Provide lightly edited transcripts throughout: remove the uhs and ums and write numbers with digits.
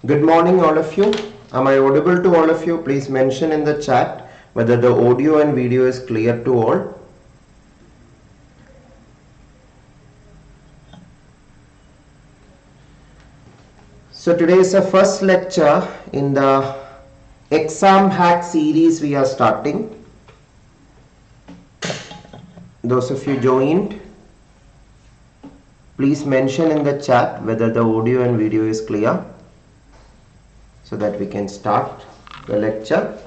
Good morning all of you. Am I audible to all of you? Please mention in the chat whether the audio and video is clear to all. So today is the first lecture in the exam hack series we are starting. Those of you joined, please mention in the chat whether the audio and video is clear so that we can start the lecture.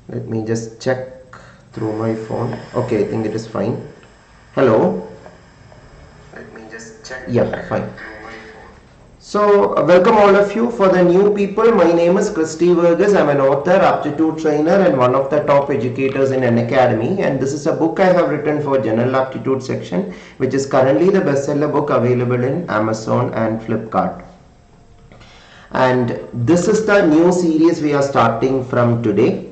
Let me just check through my phone. Okay, I think it is fine. Hello. Let me just check. Yeah, fine. So welcome all of you. For the new people, my name is Christy Varghese. I am an author, aptitude trainer and one of the top educators in Unacademy, and this is a book I have written for General Aptitude section, which is currently the bestseller book available in Amazon and Flipkart. And this is the new series we are starting from today.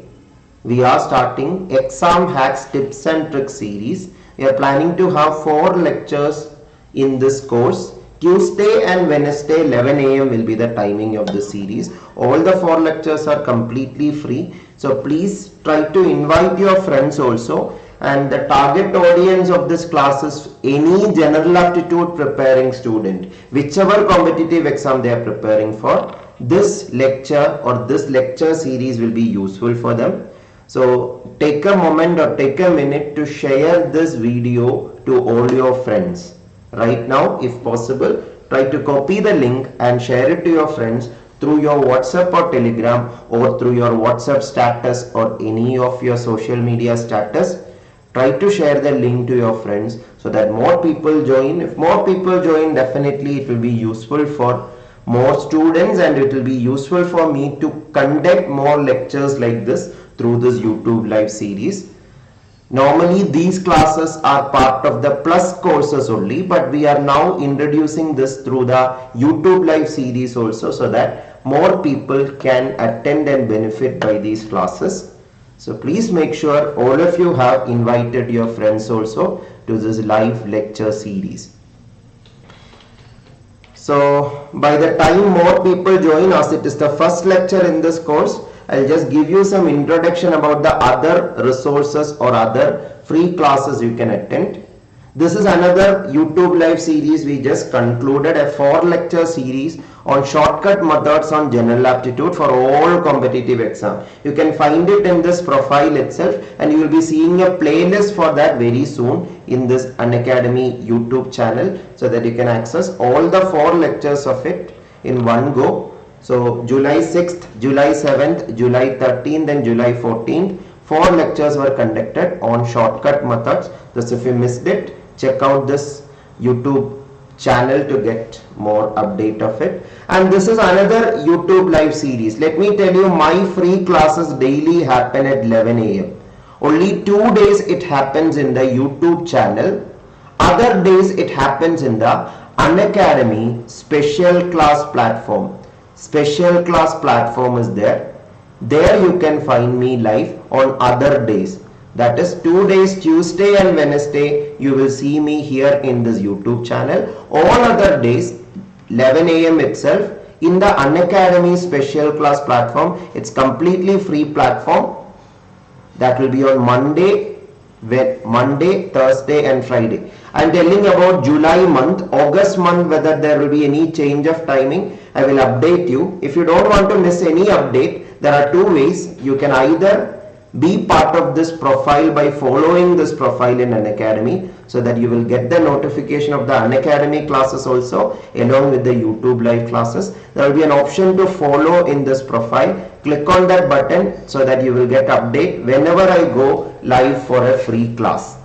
We are starting exam hacks tips and tricks series. We are planning to have 4 lectures in this course. Tuesday and Wednesday 11 AM will be the timing of the series. All the 4 lectures are completely free. So please try to invite your friends also. And the target audience of this class is any general aptitude preparing student. Whichever competitive exam they are preparing for, this lecture or this lecture series will be useful for them. So take a moment or take a minute to share this video to all your friends. Right now, if possible, try to copy the link and share it to your friends through your WhatsApp or Telegram or through your WhatsApp status or any of your social media status. Try to share the link to your friends so that more people join. If more people join, definitely it will be useful for more students and it will be useful for me to conduct more lectures like this through this YouTube live series. Normally these classes are part of the plus courses only, but we are now introducing this through the YouTube live series also so that more people can attend and benefit by these classes. So please make sure all of you have invited your friends also to this live lecture series. So by the time more people join, as it is the first lecture in this course, I'll just give you some introduction about the other resources or other free classes you can attend. This is another YouTube live series we just concluded, a 4 lecture series on shortcut methods on general aptitude for all competitive exam. You can find it in this profile itself and you will be seeing a playlist for that very soon in this Unacademy YouTube channel so that you can access all the 4 lectures of it in one go. So July 6th, July 7th, July 13th and July 14th, 4 lectures were conducted on shortcut methods. Thus if you missed it, check out this YouTube channel to get more update of it. And this is another YouTube live series. Let me tell you, my free classes daily happen at 11 AM. Only 2 days it happens in the YouTube channel. Other days it happens in the Unacademy special class platform. Special class platform is there. There you can find me live on other days. That is 2 days, Tuesday and Wednesday, you will see me here in this YouTube channel. All other days, 11 AM itself, in the Unacademy special class platform. It's completely free platform. That will be on Monday, Thursday and Friday. I'm telling about July month. August month, whether there will be any change of timing, I will update you. If you don't want to miss any update, there are 2 ways. You can either be part of this profile by following this profile in Unacademy so that you will get the notification of the Unacademy classes also along with the YouTube live classes. There will be an option to follow in this profile. Click on that button so that you will get update whenever I go live for a free class.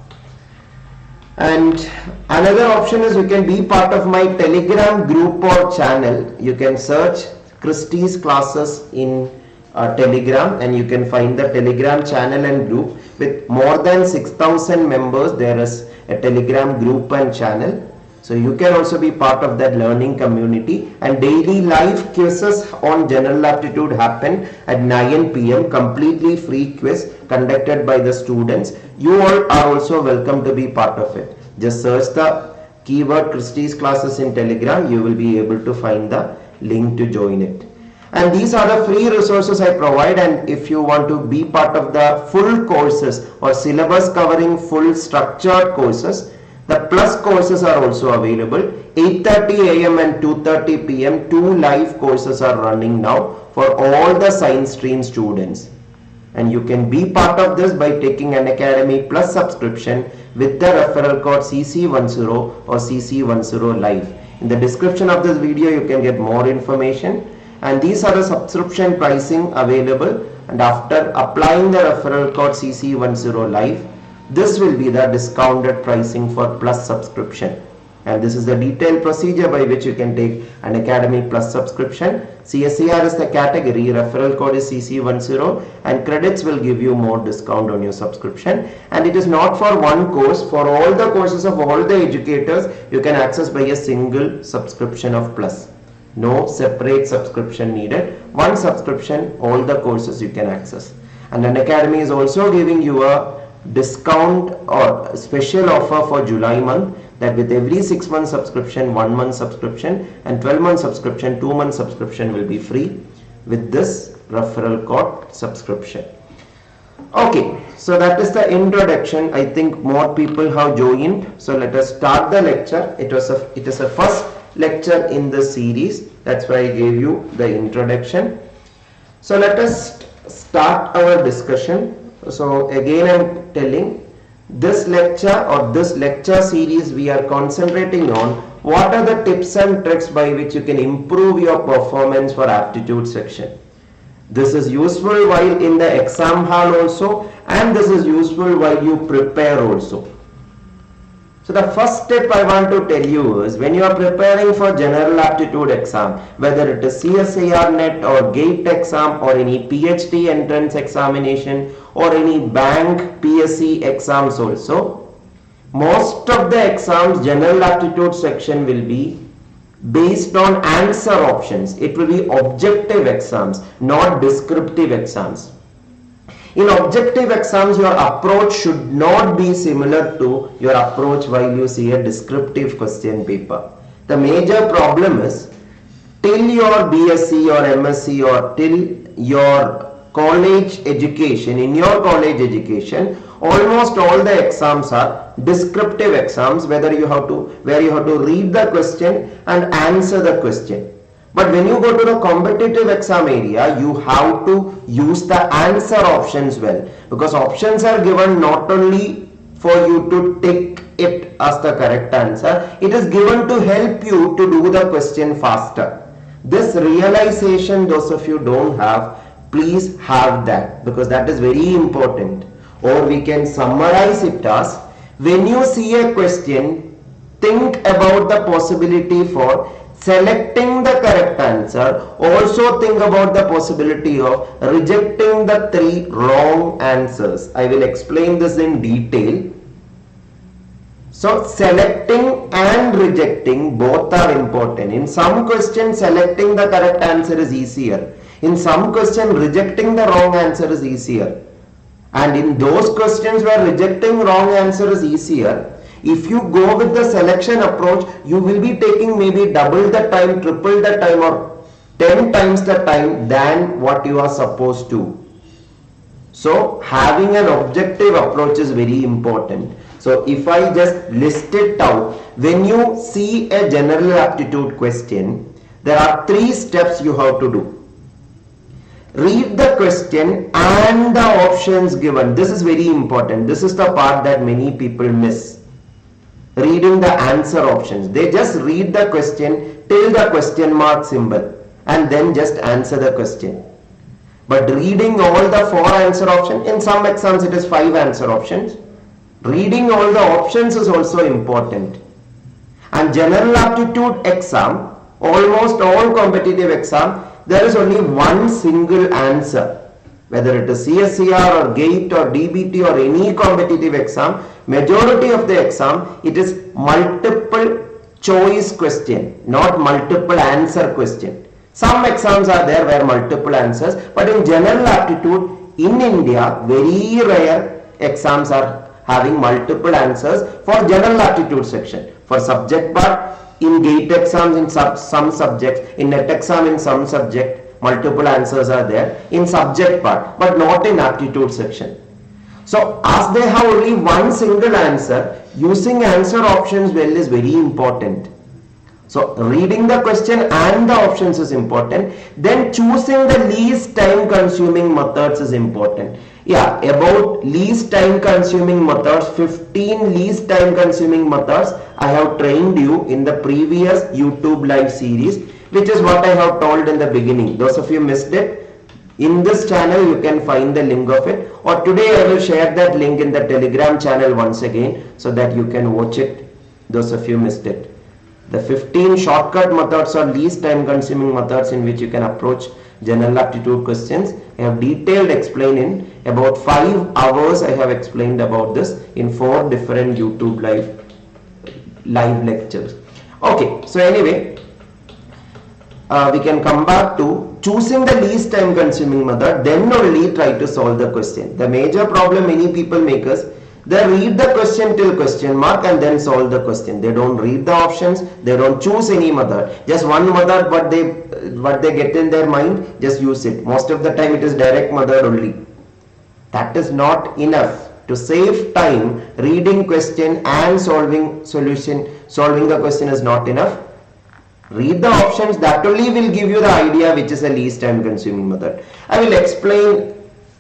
And another option is you can be part of my Telegram group or channel. You can search Christy's classes in Telegram and you can find the Telegram channel and group with more than 6,000 members. There is a Telegram group and channel. So you can also be part of that learning community, and daily live quizzes on General Aptitude happen at 9 p.m. completely free quiz conducted by the students. You all are also welcome to be part of it. Just search the keyword Christy's classes in Telegram. You will be able to find the link to join it. And these are the free resources I provide, and if you want to be part of the full courses or syllabus covering full structured courses, the plus courses are also available. 8:30 a.m. and 2:30 p.m. 2 live courses are running now for all the science stream students. And you can be part of this by taking Unacademy Plus subscription with the referral code CC10 or CC10 live. In the description of this video you can get more information. And these are the subscription pricing available, and after applying the referral code CC10 live, this will be the discounted pricing for plus subscription. And this is the detailed procedure by which you can take Unacademy Plus subscription. CSIR is the category, referral code is CC10, and credits will give you more discount on your subscription. And it is not for one course, for all the courses of all the educators you can access by a single subscription of plus. No separate subscription needed. One subscription, all the courses you can access. And Unacademy is also giving you a discount or special offer for July month, that with every 6 month subscription, 1 month subscription, and 12 month subscription, 2 month subscription will be free with this referral code subscription. Okay, so that is the introduction. I think more people have joined. So let us start the lecture. It is a first lecture in the series. That's why I gave you the introduction. So let us start our discussion. So again I'm telling, this lecture or this lecture series we are concentrating on what are the tips and tricks by which you can improve your performance for aptitude section. This is useful while in the exam hall also, and this is useful while you prepare also. So the first step I want to tell you is, when you are preparing for General Aptitude exam, whether it is CSIR-NET or GATE exam or any PhD entrance examination or any bank PSC exams also, most of the exams General Aptitude section will be based on answer options. It will be objective exams, not descriptive exams. In objective exams, your approach should not be similar to your approach while you see a descriptive question paper. The major problem is, till your BSc or MSc or till your college education, in your college education, almost all the exams are descriptive exams, where you have to read the question and answer the question. But when you go to the competitive exam area, you have to use the answer options well, because options are given not only for you to tick it as the correct answer, it is given to help you to do the question faster. This realization, those of you don't have, please have that, because that is very important. Or we can summarize it as, when you see a question, think about the possibility for selecting the correct answer. Also think about the possibility of rejecting the 3 wrong answers. I will explain this in detail. So selecting and rejecting both are important. In some questions, selecting the correct answer is easier. In some questions, rejecting the wrong answer is easier. And in those questions where rejecting wrong answer is easier, if you go with the selection approach, you will be taking maybe double the time, triple the time, or 10 times the time than what you are supposed to. So having an objective approach is very important. So if I just list it out, when you see a general aptitude question, there are 3 steps you have to do. Read the question and the options given. This is very important. This is the part that many people miss. Reading the answer options. They just read the question till the question mark symbol and then just answer the question. But reading all the 4 answer options, in some exams it is 5 answer options. Reading all the options is also important. And general aptitude exam, almost all competitive exam, there is only one single answer. Whether it is CSIR or GATE or DBT or any competitive exam, majority of the exam, it is multiple choice question, not multiple answer question. Some exams are there where multiple answers, but in general aptitude in India, very rare exams are having multiple answers for general aptitude section. For subject part, in GATE exams in some subjects, in NET exam in some subject, multiple answers are there in subject part, but not in aptitude section. So as they have only one single answer, using answer options well is very important. So reading the question and the options is important. Then choosing the least time consuming methods is important. Yeah, about least time consuming methods, 15 least time consuming methods I have trained you in the previous YouTube live series, which is what I have told in the beginning. Those of you missed it, in this channel you can find the link of it, or today I will share that link in the Telegram channel once again so that you can watch it, those of you missed it. The 15 shortcut methods or least time consuming methods in which you can approach general aptitude questions. I have detailed explained in about 5 hours. I have explained about this in 4 different YouTube live lectures. Okay, so anyway, we can come back to choosing the least time consuming method, then only try to solve the question. The major problem many people make is they read the question till question mark and then solve the question. They don't read the options, they don't choose any method. Just one method what they get in their mind, just use it. Most of the time it is direct method only. That is not enough. To save time, reading question and solving the question is not enough. Read the options, that only will give you the idea which is the least time consuming method. I will explain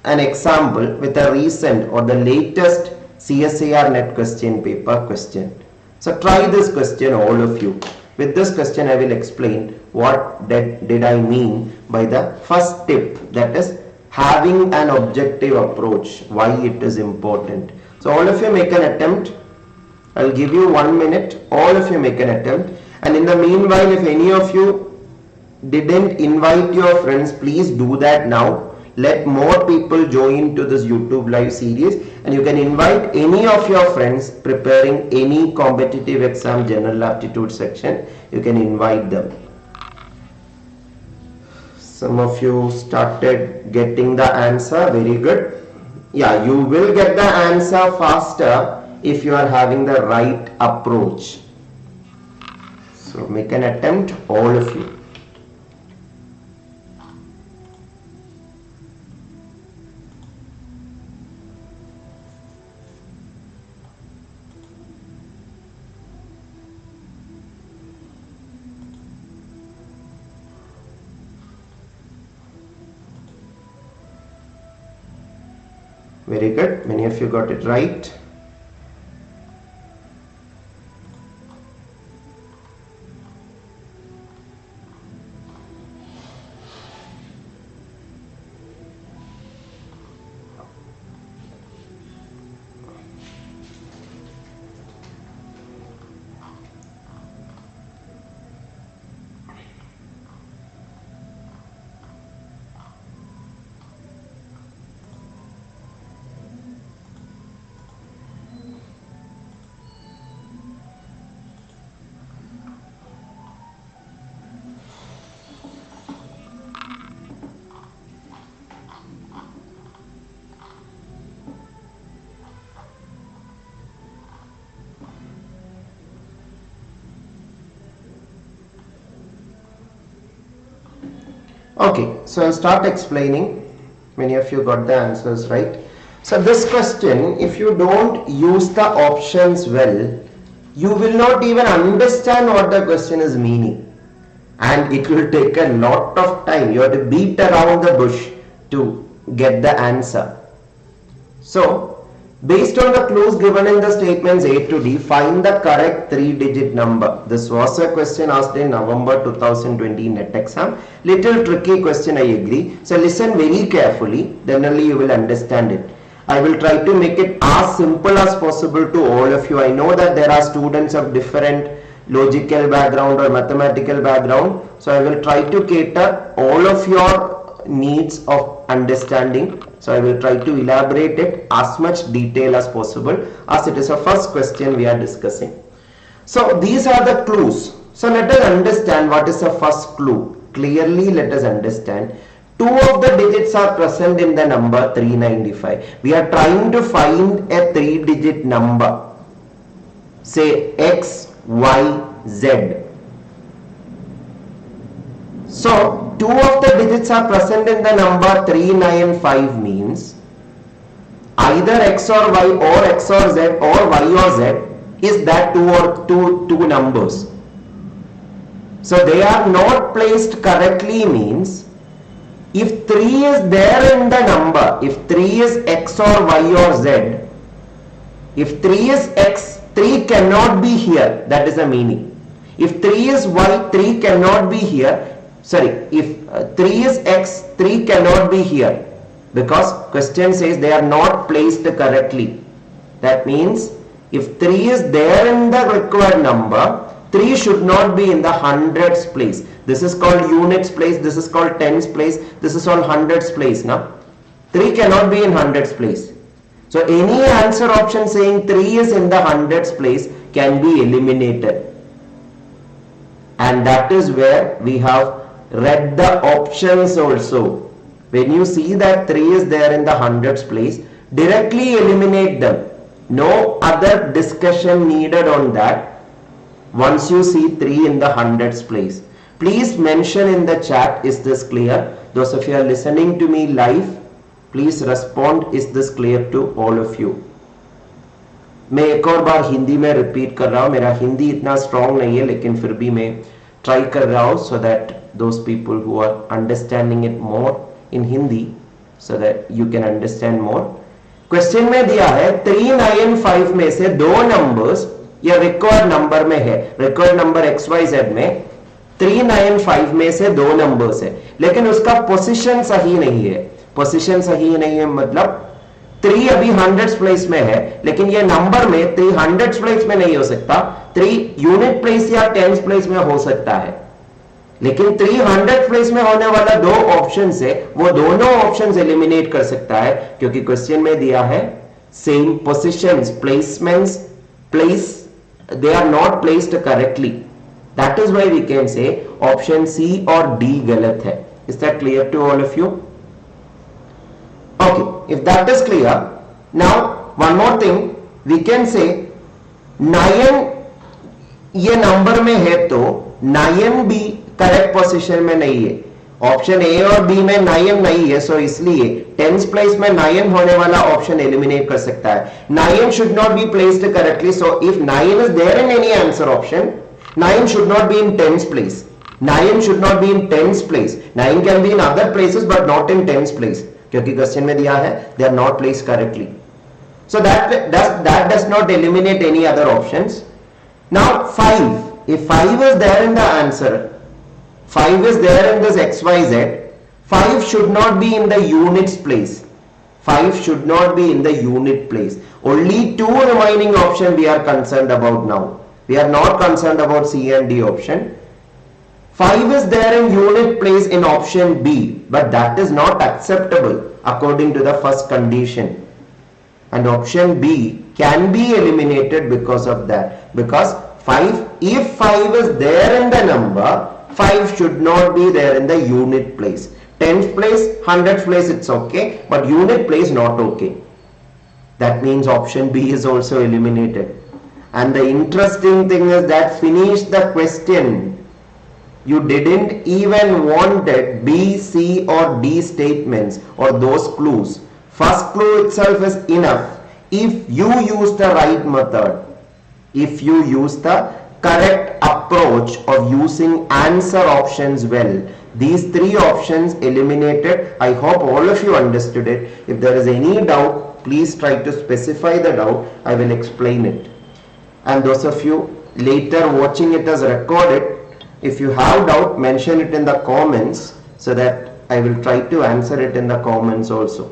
an example with a recent or the latest CSIR NET question paper question. So try this question, all of you. With this question I will explain what did I mean by the first tip, that is having an objective approach, why it is important. So all of you make an attempt. I will give you 1 minute, all of you make an attempt, and in the meanwhile if any of you didn't invite your friends, please do that now. Let more people join to this YouTube live series, and you can invite any of your friends preparing any competitive exam general aptitude section. You can invite them. Some of you started getting the answer, very good. Yeah, you will get the answer faster if you are having the right approach. So make an attempt, all of you. Very good. Many of you got it right. Okay, so I'll start explaining. Many of you got the answers right. So this question, if you don't use the options well, you will not even understand what the question is meaning, and it will take a lot of time. You have to beat around the bush to get the answer. So based on the clues given in the statements A to D, find the correct 3-digit number. This was a question asked in November 2020 NET exam. Little tricky question, I agree. So listen very carefully, then only you will understand it. I will try to make it as simple as possible to all of you. I know that there are students of different logical background or mathematical background. So I will try to cater all of your needs of understanding. So I will try to elaborate it as much detail as possible, as it is a first question we are discussing. So these are the clues. So let us understand what is the first clue. Clearly let us understand. 2 of the digits are present in the number 395. We are trying to find a 3-digit number. Say X, Y, Z. So 2 of the digits are present in the number 395 means either X or Y or X or Z or Y or Z is that two numbers. So they are not placed correctly means if 3 is there in the number, if 3 is X or Y or Z, if 3 is X, 3 cannot be here. That is the meaning. If 3 is Y, 3 cannot be here. Sorry, if 3 is X, 3 cannot be here because question says they are not placed correctly. That means if 3 is there in the required number, 3 should not be in the hundreds place. This is called units place, this is called tens place, this is all hundreds place now. 3 cannot be in hundreds place. So any answer option saying 3 is in the hundreds place can be eliminated. And that is where we have read the options also. When you see that 3 is there in the hundreds place, directly eliminate them. No other discussion needed on that. Once you see 3 in the hundreds place, please mention in the chat, is this clear? Those of you are listening to me live, please respond, is this clear to all of you? मैं एक और बार हिंदी में repeat कर रहा हूँ. मेरा हिंदी इतना strong नहीं है लेकिन फिर भी मैं ट्राई कर रहा हूँ so that those people who are understanding it more in Hindi so that you can understand more. Question में दिया है 395 में से 2 नंबर्स या रिकॉर्ड नंबर में है, रिकॉर्ड नंबर XYZ में 395 में से 2 नंबर्स है लेकिन उसका पोजीशन सही नहीं है. पोजीशन सही नहीं है मतलब 3 अभी हंड्रेड्स प्लेस में है लेकिन ये नंबर में 3 हंड्रेड्स प्लेस में नहीं हो सकता, 3 यूनिट प्लेस या टेंस प्लेस में हो सकता है. लेकिन 300 प्लेस में होने वाला 2 ऑप्शन से वो दोनों ऑप्शंस एलिमिनेट कर सकता है क्योंकि क्वेश्चन में दिया है same positions, placements, place they are not placed correctly. That is why we can say option C or D गलत है. Is that clear to all of you? Okay, if that is clear, now one more thing we can say 9 ये number में है तो 9 भी correct position में नहीं है. ऑप्शन ए और बी में 9 नहीं है, सो इसलिए टेंस प्लेस में 9 होने वाला ऑप्शन एलिमिनेट कर सकता है. 9 should not be placed correctly, so if 9 is there in any answer option, 9 should not be in tens place. 9 should not be in tens place. 9 can be in other places but not in tens place क्योंकि question में दिया है they are not placed correctly. So that does not eliminate any other options. Now 5, if 5 is there in the answer, 5 is there in this XYZ, 5 should not be in the units place. 5 should not be in the unit place. Only 2 remaining options we are concerned about now. We are not concerned about C and D option. 5 is there in unit place in option B, but that is not acceptable according to the first condition. And option B can be eliminated because of that. Because 5, if 5 is there in the number, 5 should not be there in the unit place. 10th place, 100th place it's okay, but unit place not okay. That means option B is also eliminated. And the interesting thing is that finish the question. You didn't even wanted B, C or D statements or those clues. First clue itself is enough. If you use the right method, if you use the correct approach of using answer options well, these 3 options eliminated. I hope all of you understood it. If there is any doubt, please try to specify the doubt. I will explain it. And those of you later watching it as recorded, if you have doubt, mention it in the comments so that I will try to answer it in the comments also.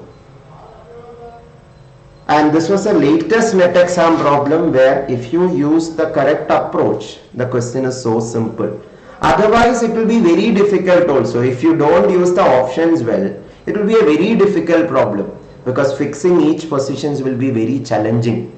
And this was the latest NET exam problem where if you use the correct approach, the question is so simple. Otherwise, it will be very difficult also. If you don't use the options well, it will be a very difficult problem because fixing each positions will be very challenging.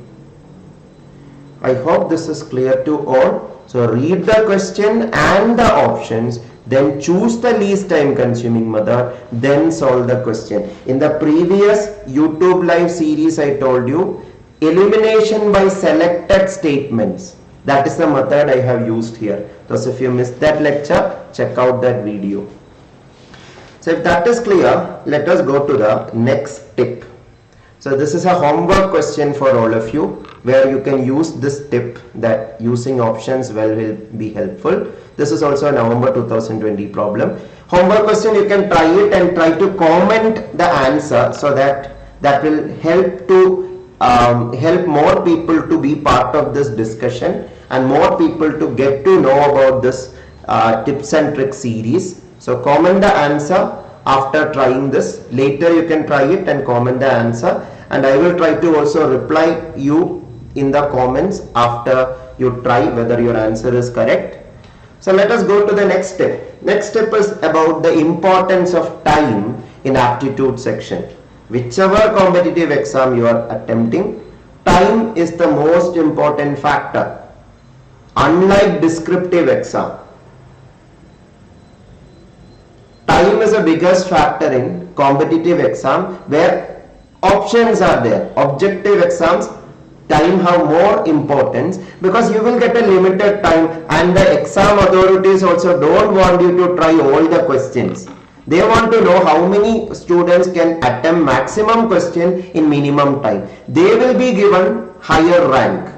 I hope this is clear to all. So read the question and the options, then choose the least time consuming method, then solve the question. In the previous YouTube live series I told you, elimination by selected statements. That is the method I have used here. Thus if you missed that lecture, check out that video. So if that is clear, let us go to the next tip. So this is a homework question for all of you, where you can use this tip that using options will be helpful. This is also a November 2020 problem. Homework question, you can try it and try to comment the answer, so that will help to help more people to be part of this discussion and more people to get to know about this tips and tricks series. So comment the answer after trying this. Later you can try it and comment the answer, and I will try to also reply you in the comments after you try whether your answer is correct. So let us go to the next step. Next step is about the importance of time in aptitude section. Whichever competitive exam you are attempting, time is the most important factor. Unlike descriptive exam, time is the biggest factor in competitive exam, where options are there. Objective exams, time have more importance because you will get a limited time, and the exam authorities also don't want you to try all the questions. They want to know how many students can attempt maximum question in minimum time. They will be given higher rank.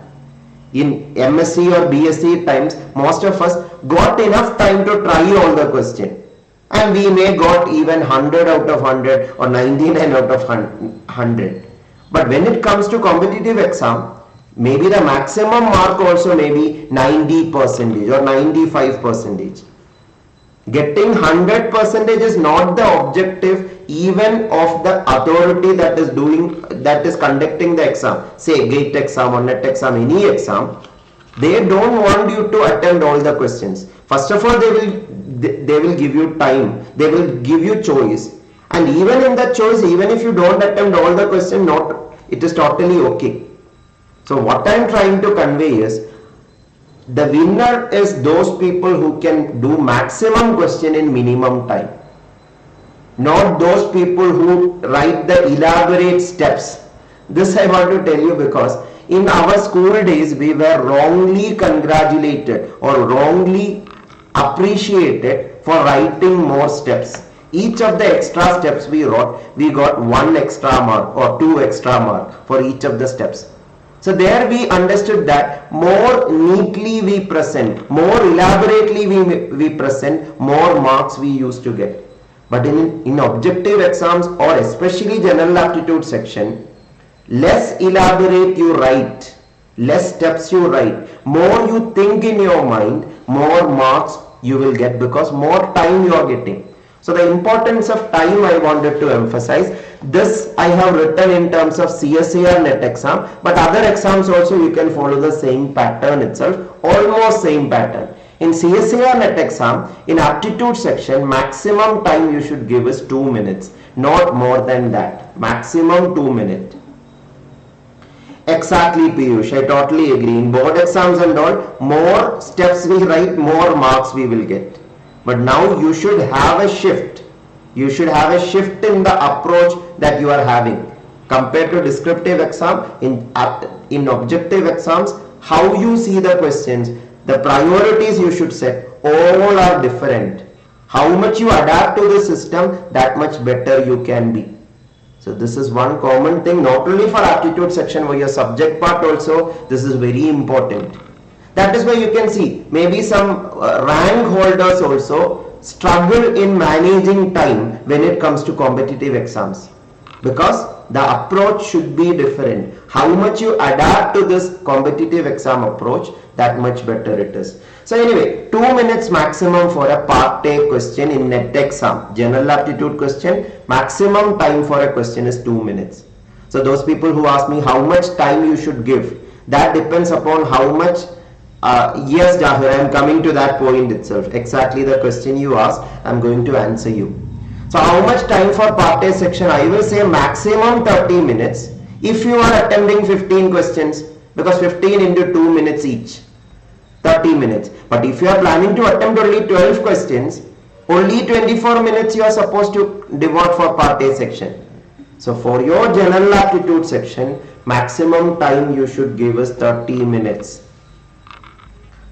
In M.Sc or B.Sc times, most of us got enough time to try all the questions, and we may got even 100 out of 100 or 99 out of 100. But when it comes to competitive exam, maybe the maximum mark also may be 90% or 95%. Getting 100% is not the objective even of the authority that is conducting the exam. Say GATE exam or NET exam, any exam. They don't want you to attend all the questions. First of all, they will give you time. They will give you choice. And even in that choice, even if you don't attempt all the questions, it is totally okay. So what I am trying to convey is, the winner is those people who can do maximum question in minimum time. Not those people who write the elaborate steps. This I want to tell you because in our school days, we were wrongly congratulated or wrongly appreciated for writing more steps. Each of the extra steps we wrote, we got 1 extra mark or 2 extra mark for each of the steps. So there we understood that more neatly we present, more elaborately we present, more marks we used to get. But in objective exams or especially general aptitude section, less elaborate you write, less steps you write, more you think in your mind, more marks you will get because more time you are getting. So the importance of time I wanted to emphasize. This I have written in terms of CSIR NET exam, but other exams also you can follow the same pattern itself, almost same pattern. In CSIR NET exam, in aptitude section, maximum time you should give is 2 minutes, not more than that, maximum 2 minutes. Exactly, Piyush, I totally agree. In board exams and all, more steps we write, more marks we will get. But now you should have a shift. You should have a shift in the approach that you are having. Compared to descriptive exam, in objective exams, how you see the questions, the priorities you should set, all are different. How much you adapt to the system, that much better you can be. So this is one common thing, not only for aptitude section, for your subject part also, this is very important. That is why you can see, maybe some rank holders also struggle in managing time when it comes to competitive exams. Because the approach should be different. How much you adapt to this competitive exam approach, that much better it is. So anyway, 2 minutes maximum for a part A question in NET exam. General aptitude question, maximum time for a question is 2 minutes. So those people who ask me how much time you should give, that depends upon how much. Yes, Jahir, I am coming to that point itself. Exactly the question you asked, I am going to answer you. So how much time for part A section? I will say maximum 30 minutes. If you are attempting 15 questions, because 15 into 2 minutes each, 30 minutes. But if you are planning to attempt only 12 questions, only 24 minutes you are supposed to devote for part A section. So for your general aptitude section, maximum time you should give is 30 minutes.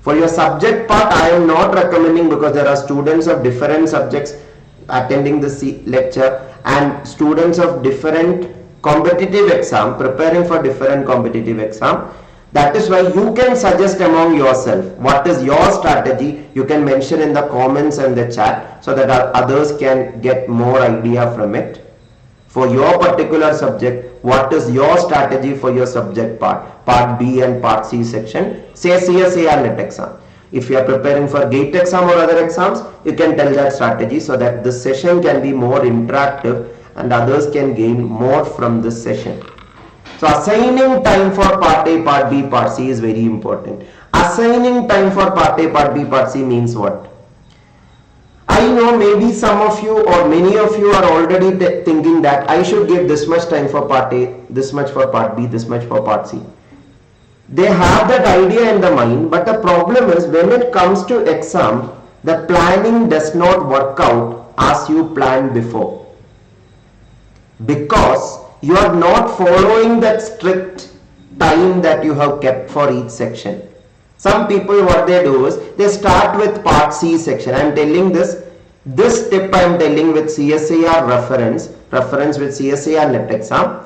For your subject part, I am not recommending, because there are students of different subjects attending this lecture and students of different competitive exam, preparing for different competitive exam. That is why you can suggest among yourself what is your strategy. You can mention in the comments and the chat so that others can get more idea from it. For your particular subject, what is your strategy for your subject part B and part C section, say CSIR-NET exam. If you are preparing for GATE exam or other exams, you can tell that strategy so that this session can be more interactive and others can gain more from this session. So assigning time for part A, part B, part C is very important. Assigning time for part A, part B, part C means what? I know maybe some of you or many of you are already thinking that I should give this much time for part A, this much for part B, this much for part C. They have that idea in the mind, but the problem is when it comes to exam, the planning does not work out as you planned before, because you are not following that strict time that you have kept for each section. Some people, what they do is they start with part C section. I am telling this tip I am telling with CSIR reference with CSIR-NET exam.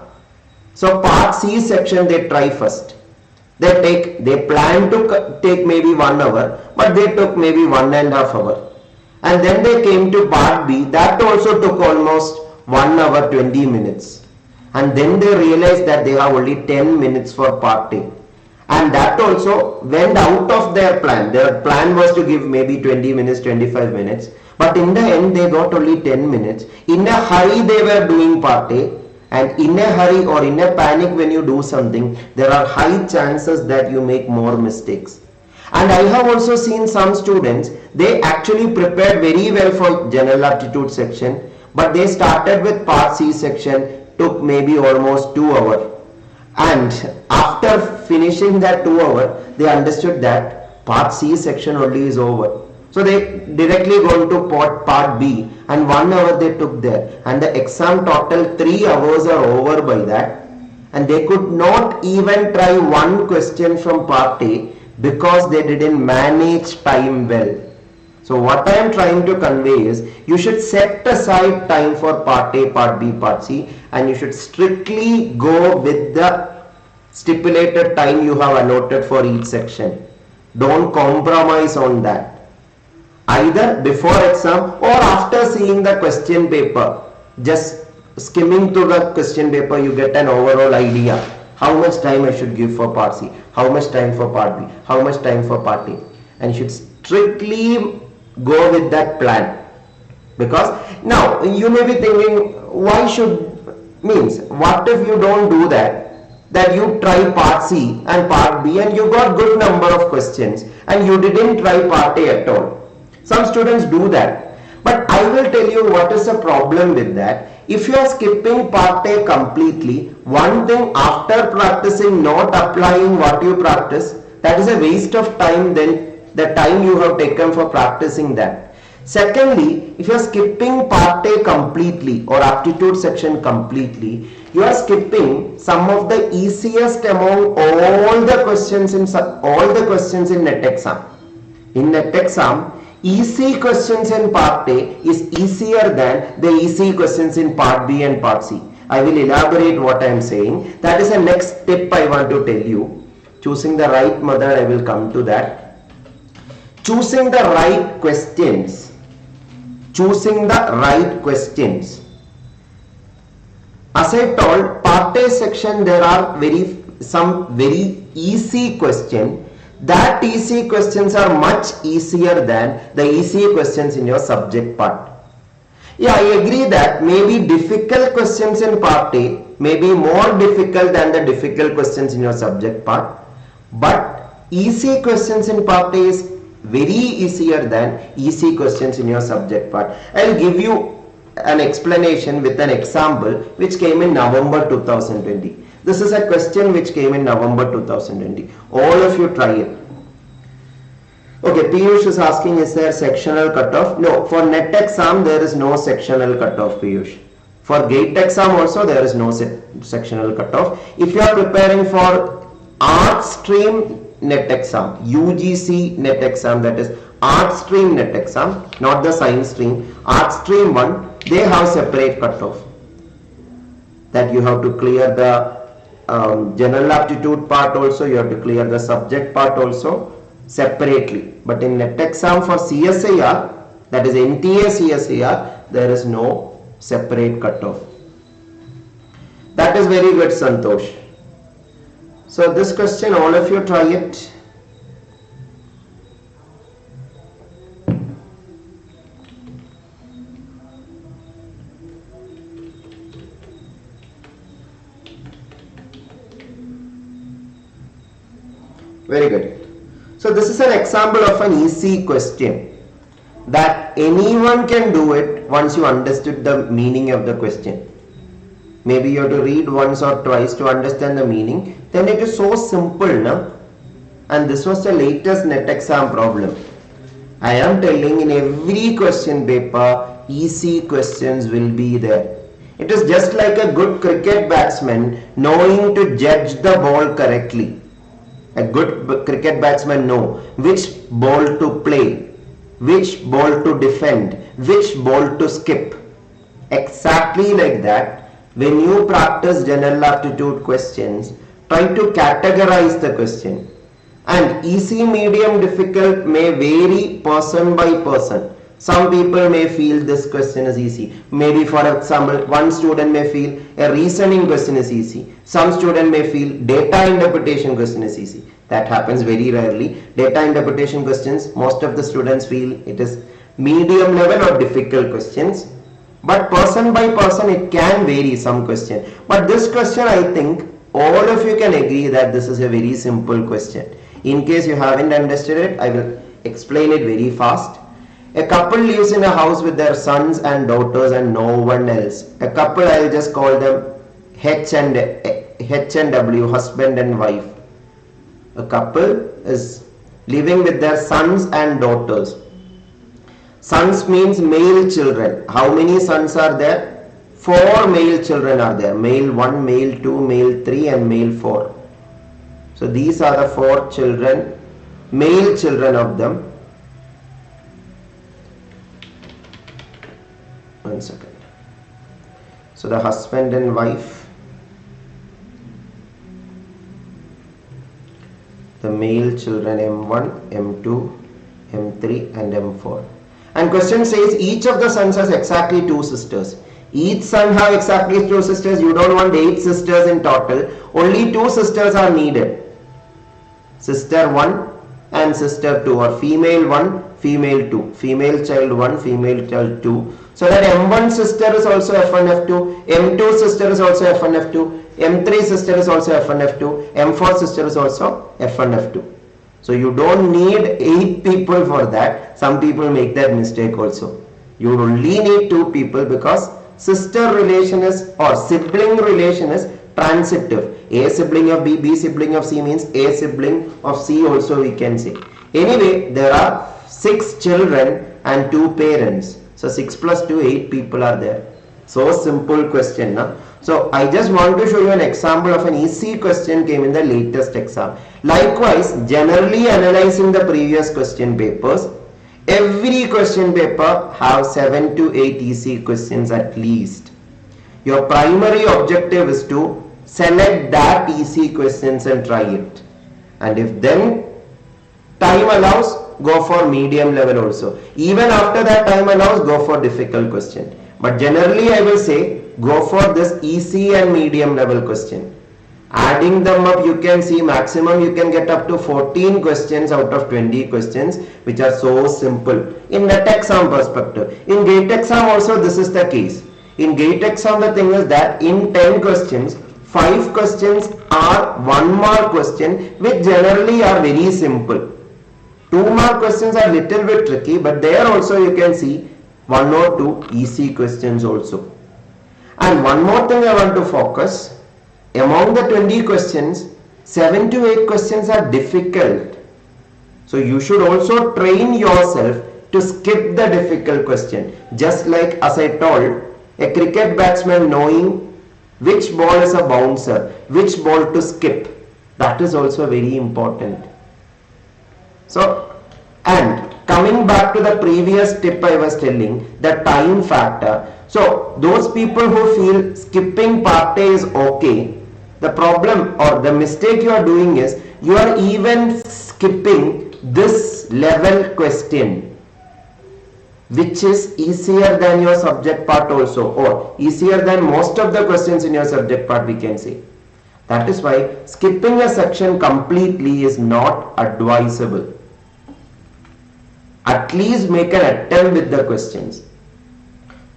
So part C section they try first. They plan to take maybe 1 hour, but they took maybe 1.5 hours. And then they came to part B, that also took almost 1 hour 20 minutes. And then they realized that they have only 10 minutes for part A. And that also went out of their plan. Their plan was to give maybe 20 minutes, 25 minutes. But in the end, they got only 10 minutes. In a hurry, they were doing part A. And in a hurry or in a panic when you do something, there are high chances that you make more mistakes. And I have also seen some students, they actually prepared very well for general aptitude section. But they started with part C section, took maybe almost 2 hours. And after finishing that 2 hours, they understood that part C section only is over. So they directly go to part B, and 1 hour they took there. And the exam total 3 hours are over by that. And they could not even try one question from part A because they didn't manage time well. So what I am trying to convey is, you should set aside time for part A, part B, part C, and you should strictly go with the stipulated time you have allotted for each section. Don't compromise on that. Either before exam or after seeing the question paper, just skimming through the question paper, you get an overall idea. How much time I should give for part C? How much time for part B? How much time for part A? And you should strictly go with that plan. Because now you may be thinking, why should, means what if you don't do that? That you try part C and part B and you got good number of questions and you didn't try part A at all. Some students do that. But I will tell you what is the problem with that. If you are skipping part A completely, one thing, after practicing not applying what you practice, that is a waste of time than the time you have taken for practicing that. Secondly, if you are skipping part A completely or aptitude section completely, you are skipping some of the easiest among all the questions in NET exam. In NET exam, easy questions in part A is easier than the easy questions in part B and part C. I will elaborate what I am saying. That is the next tip I want to tell you. Choosing the right method, I will come to that. Choosing the right questions. Choosing the right questions. As I told, part A section there are some very easy questions. That easy questions are much easier than the easy questions in your subject part. Yeah, I agree that maybe difficult questions in part A may be more difficult than the difficult questions in your subject part. But easy questions in part A is very easier than easy questions in your subject part. I'll give you an explanation with an example which came in November 2020. This is a question which came in November 2020. All of you try it. Okay, Piyush is asking, is there sectional cutoff? No, for NET exam there is no sectional cutoff, Piyush. For GATE exam also there is no sectional cutoff. If you are preparing for art stream NET exam, UGC NET exam, that is art stream NET exam, not the science stream, art stream one, they have separate cutoff. That you have to clear the general aptitude part also, you have to clear the subject part also separately. But in NET exam for CSIR, that is NTA CSIR, there is no separate cutoff. That is very good, Santosh. So this question, all of you try it. Very good. So this is an example of an easy question that anyone can do it once you understood the meaning of the question. Maybe you have to read once or twice to understand the meaning. Then it is so simple, no? And this was the latest NET exam problem. I am telling, in every question paper, easy questions will be there. It is just like a good cricket batsman knowing to judge the ball correctly. A good cricket batsman knows which ball to play, which ball to defend, which ball to skip. Exactly like that, when you practice general aptitude questions, try to categorize the question. And easy, medium, difficult may vary person by person. Some people may feel this question is easy. Maybe for example, one student may feel a reasoning question is easy. Some student may feel data interpretation question is easy. That happens very rarely. Data interpretation questions, most of the students feel it is medium level or difficult questions. But person by person it can vary some question. But this question, I think all of you can agree that this is a very simple question. In case you haven't understood it, I will explain it very fast. A couple lives in a house with their sons and daughters and no one else. A couple, I will just call them H and W, husband and wife. A couple is living with their sons and daughters. Sons means male children. How many sons are there? 4 male children are there. Male 1, male 2, male 3 and male 4. So these are the 4 children, male children of them. One second. So the husband and wife, the male children M1, M2, M3 and M4. And question says each of the sons has exactly 2 sisters. Each son have exactly 2 sisters. You don't want 8 sisters in total. Only 2 sisters are needed. Sister 1 and sister 2, or female 1, female 2. Female child 1, female child 2. So that M1 sister is also F1, F2. M2 sister is also F1, F2. M3 sister is also F1, F2. M4 sister is also F1, F2. So you don't need 8 people for that. Some people make that mistake also. You only need 2 people because sister relation is, or sibling relation is transitive. A sibling of B, B sibling of C means A sibling of C also we can say. Anyway, there are 6 children and 2 parents. So 6 plus 2, 8 people are there. So simple question. Na? So I just want to show you an example of an easy question came in the latest exam. Likewise, generally analyzing the previous question papers, every question paper have 7 to 8 easy questions at least. Your primary objective is to select that easy questions and try it. And if then time allows, go for medium level also. Even after that time allows, go for difficult question. But generally I will say go for this easy and medium level question. Adding them up, you can see maximum you can get up to 14 questions out of 20 questions, which are so simple in NET exam perspective. In GATE exam also this is the case. In GATE exam the thing is that in 10 questions, 5 questions are 1 mark question, which generally are very simple. 2 mark questions are little bit tricky, but there also you can see 1 or 2 easy questions also. And one more thing I want to focus. among the 20 questions, 7 to 8 questions are difficult. So you should also train yourself to skip the difficult question. Just like as I told, a cricket batsman knowing which ball is a bouncer, which ball to skip, that is also very important. So, and coming back to the previous tip I was telling, the time factor. So those people who feel skipping part A is okay, the problem or the mistake you are doing is you are even skipping this level question, which is easier than your subject part also, or easier than most of the questions in your subject part, we can say. That is why skipping a section completely is not advisable. At least make an attempt with the questions.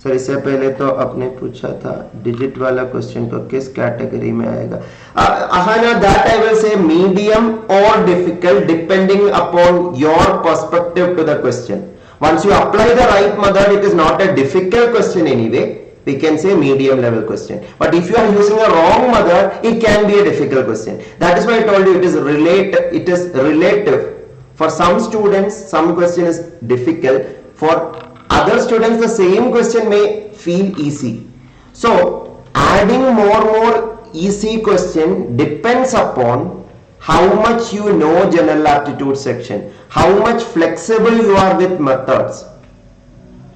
Sir इससे पहले तो आपने पूछा था digit वाला question को किस category में आएगा. That I will say medium or difficult depending upon your perspective to the question. Once you apply the right method, it is not a difficult question anyway. We can say medium level question. But if you are using a wrong method, it can be a difficult question. That is why I told you it is relative. For some students, some question is difficult. For other students, the same question may feel easy. So adding more easy question depends upon how much you know general aptitude section, how much flexible you are with methods.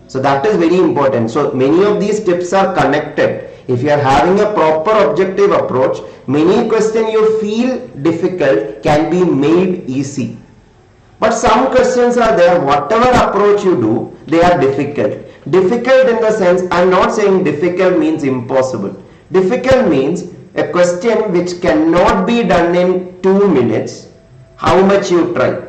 So that is very important. So many of these tips are connected. If you are having a proper objective approach, many questions you feel difficult can be made easy. But some questions are there, whatever approach you do, they are difficult. Difficult in the sense, I am not saying difficult means impossible. Difficult means a question which cannot be done in 2 minutes, how much you try.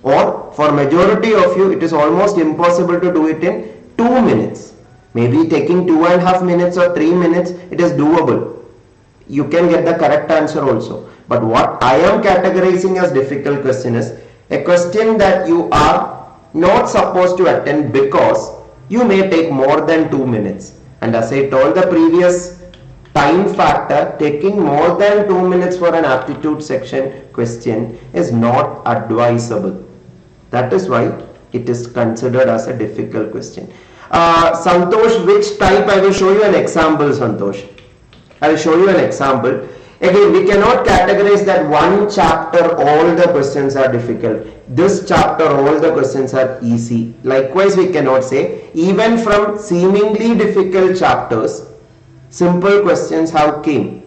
Or for majority of you, it is almost impossible to do it in 2 minutes. Maybe taking 2.5 minutes or 3 minutes, it is doable. You can get the correct answer also. But what I am categorizing as difficult question is a question that you are not supposed to attend because you may take more than 2 minutes. And as I told the previous time factor, taking more than 2 minutes for an aptitude section question is not advisable. That is why it is considered as a difficult question. Santosh, which type? I will show you an example, Santosh. I will show you an example. Again, we cannot categorize that one chapter all the questions are difficult. This chapter all the questions are easy. Likewise, we cannot say even from seemingly difficult chapters, simple questions have came.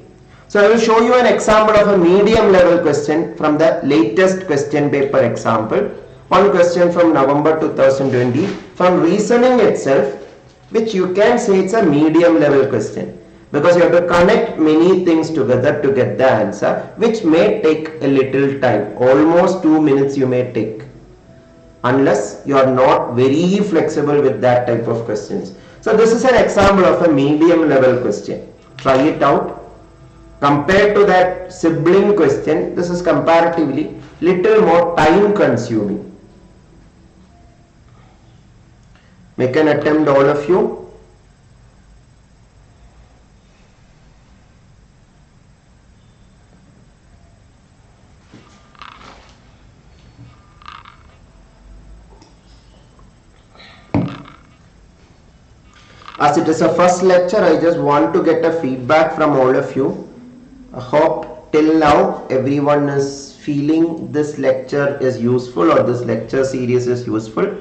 So I will show you an example of a medium level question from the latest question paper example. One question from November 2020 from reasoning itself, which you can say it's a medium level question. Because you have to connect many things together to get the answer, which may take a little time. Almost 2 minutes you may take, unless you are not very flexible with that type of questions. So this is an example of a medium level question. Try it out. Compared to that sibling question, this is comparatively little more time consuming. Make an attempt, all of you. As it is a first lecture, I just want to get a feedback from all of you. I hope till now everyone is feeling this lecture is useful or this lecture series is useful.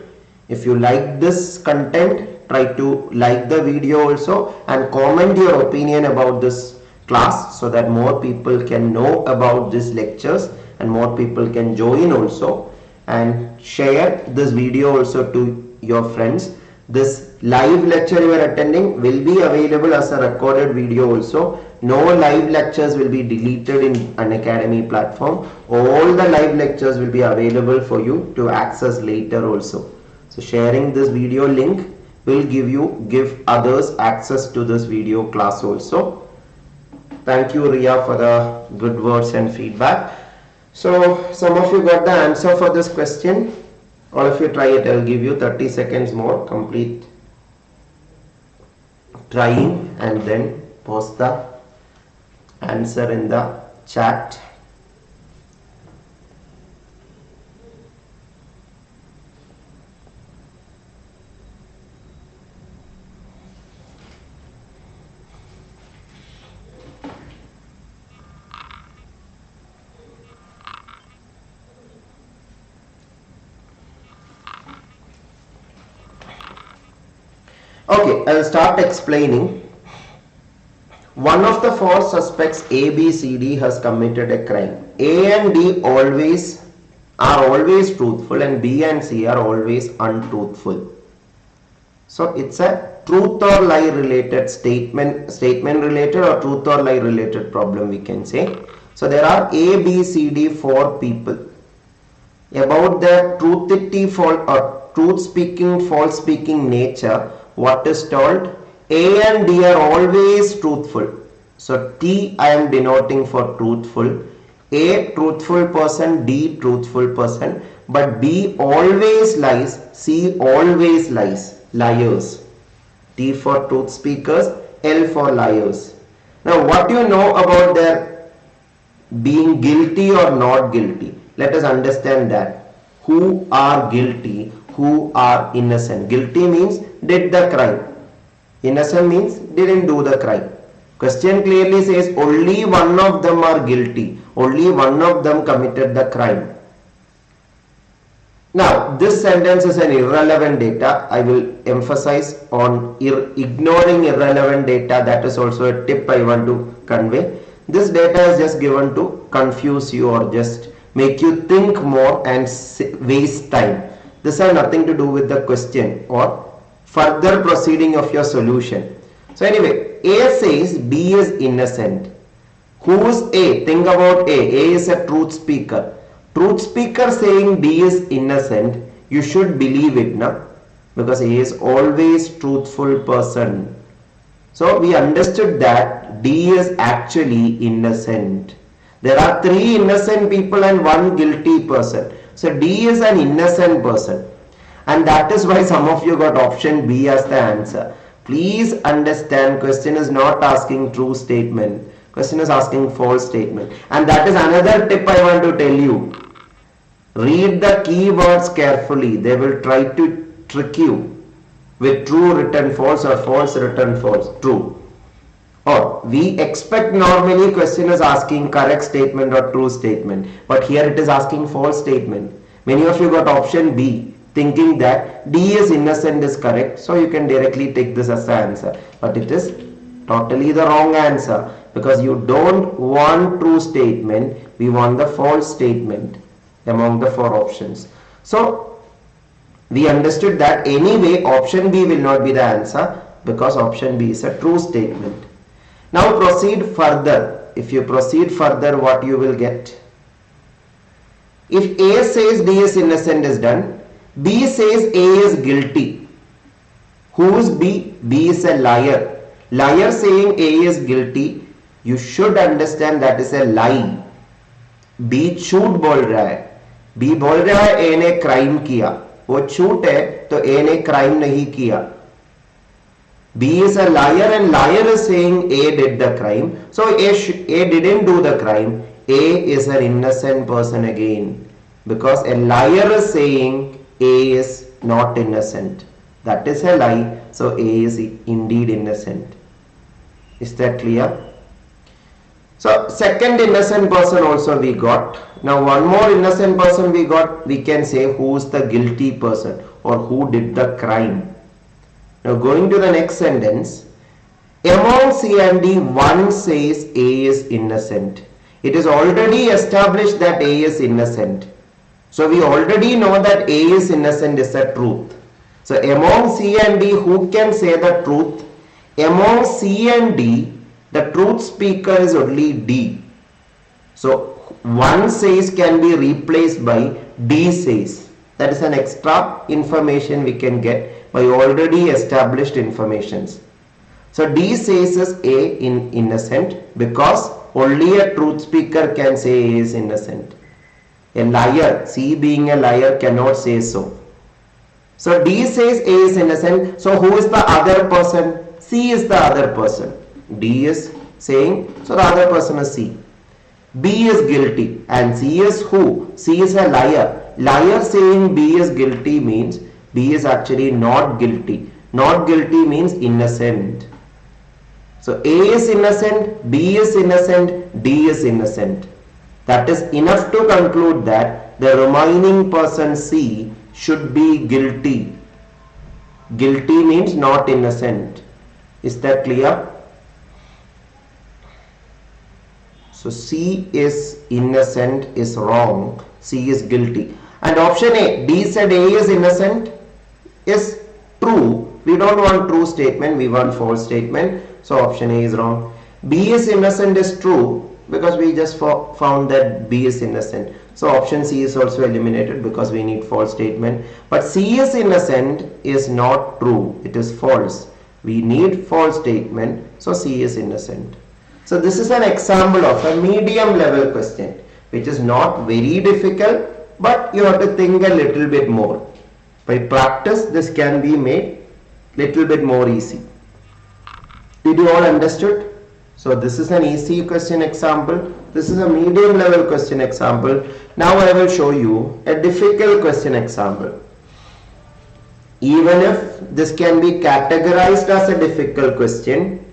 If you like this content, try to like the video also and comment your opinion about this class so that more people can know about these lectures and more people can join also, and share this video also to your friends. This live lecture you are attending will be available as a recorded video also. No live lectures will be deleted in Unacademy platform. All the live lectures will be available for you to access later also. So sharing this video link will give others access to this video class also. Thank you, Ria, for the good words and feedback. So some of you got the answer for this question. All of you try it. I will give you 30 seconds more. Complete trying and then post the answer in the chat. Okay, I will start explaining. One of the four suspects A, B, C, D has committed a crime. A and D are always truthful and B and C are always untruthful. So it's a truth or lie related statement related or truth or lie related problem we can say. So there are A, B, C, D, four people. About their truth speaking, false speaking nature, what is told? A and D are always truthful. So T I am denoting for truthful. A truthful person, D truthful person, but B always lies, C always lies. Liars. T for truth speakers, L for liars. Now what do you know about their being guilty or not guilty? Let us understand that. Who are guilty? Who are innocent? Guilty means did the crime. Innocent means didn't do the crime. Question clearly says only one of them are guilty. Only one of them committed the crime. Now this sentence is an irrelevant data. I will emphasize on ignoring irrelevant data. That is also a tip I want to convey. This data is just given to confuse you or just make you think more and waste time. This has nothing to do with the question or further proceeding of your solution. So anyway, A says B is innocent. Who is A? Think about A. A is a truth speaker. Truth speaker saying B is innocent, you should believe it, na? Because A is always truthful person. So we understood that D is actually innocent. There are 3 innocent people and 1 guilty person. So D is an innocent person. And that is why some of you got option B as the answer. Please understand, question is not asking true statement. Question is asking false statement. And that is another tip I want to tell you. Read the keywords carefully. They will try to trick you with true written false or false written false true. Or we expect normally question is asking correct statement or true statement. But here it is asking false statement. Many of you got option B, thinking that D is innocent is correct, so you can directly take this as the answer, but it is totally the wrong answer, because you don't want true statement, we want the false statement among the 4 options. So we understood that anyway option B will not be the answer, because option B is a true statement. Now proceed further. If you proceed further, what you will get? If A says D is innocent is done, B says A is guilty. Who is B? B is a liar. Liar saying A is guilty, you should understand that is a lie. B झूठ बोल रहा है. B बोल रहा है A ने crime किया. वो झूठ है तो A ने crime नहीं किया. B is a liar and liar is saying A did the crime. So A didn't do the crime. A is an innocent person again. Because a liar is saying A is not innocent. That is a lie. So A is indeed innocent. Is that clear? So second innocent person also we got. Now one more innocent person we got. We can say who is the guilty person or who did the crime. Now going to the next sentence. Among C and D, one says A is innocent. It is already established that A is innocent. So we already know that A is innocent is the truth. So among C and D, who can say the truth? Among C and D, the truth speaker is only D. So one says can be replaced by D says. That is an extra information we can get by already established informations. So D says is A innocent because only a truth speaker can say A is innocent. A liar, C being a liar, cannot say so. So D says A is innocent. So who is the other person? C is the other person. D is saying, so the other person is C. B is guilty and C is who? C is a liar. Liar saying B is guilty means B is actually not guilty. Not guilty means innocent. So A is innocent, B is innocent, D is innocent. That is enough to conclude that the remaining person C should be guilty. Guilty means not innocent. Is that clear? So C is innocent is wrong. C is guilty. And option A, D said A is innocent is true. We don't want true statement, we want false statement. So option A is wrong. B is innocent is true because we just found that B is innocent. So option C is also eliminated because we need false statement. But C is innocent is not true. It is false. We need false statement. So C is innocent. So this is an example of a medium level question which is not very difficult, but you have to think a little bit more. By practice, this can be made little bit more easy. Did you all understood? So this is an easy question example. This is a medium level question example. Now I will show you a difficult question example. Even if this can be categorized as a difficult question,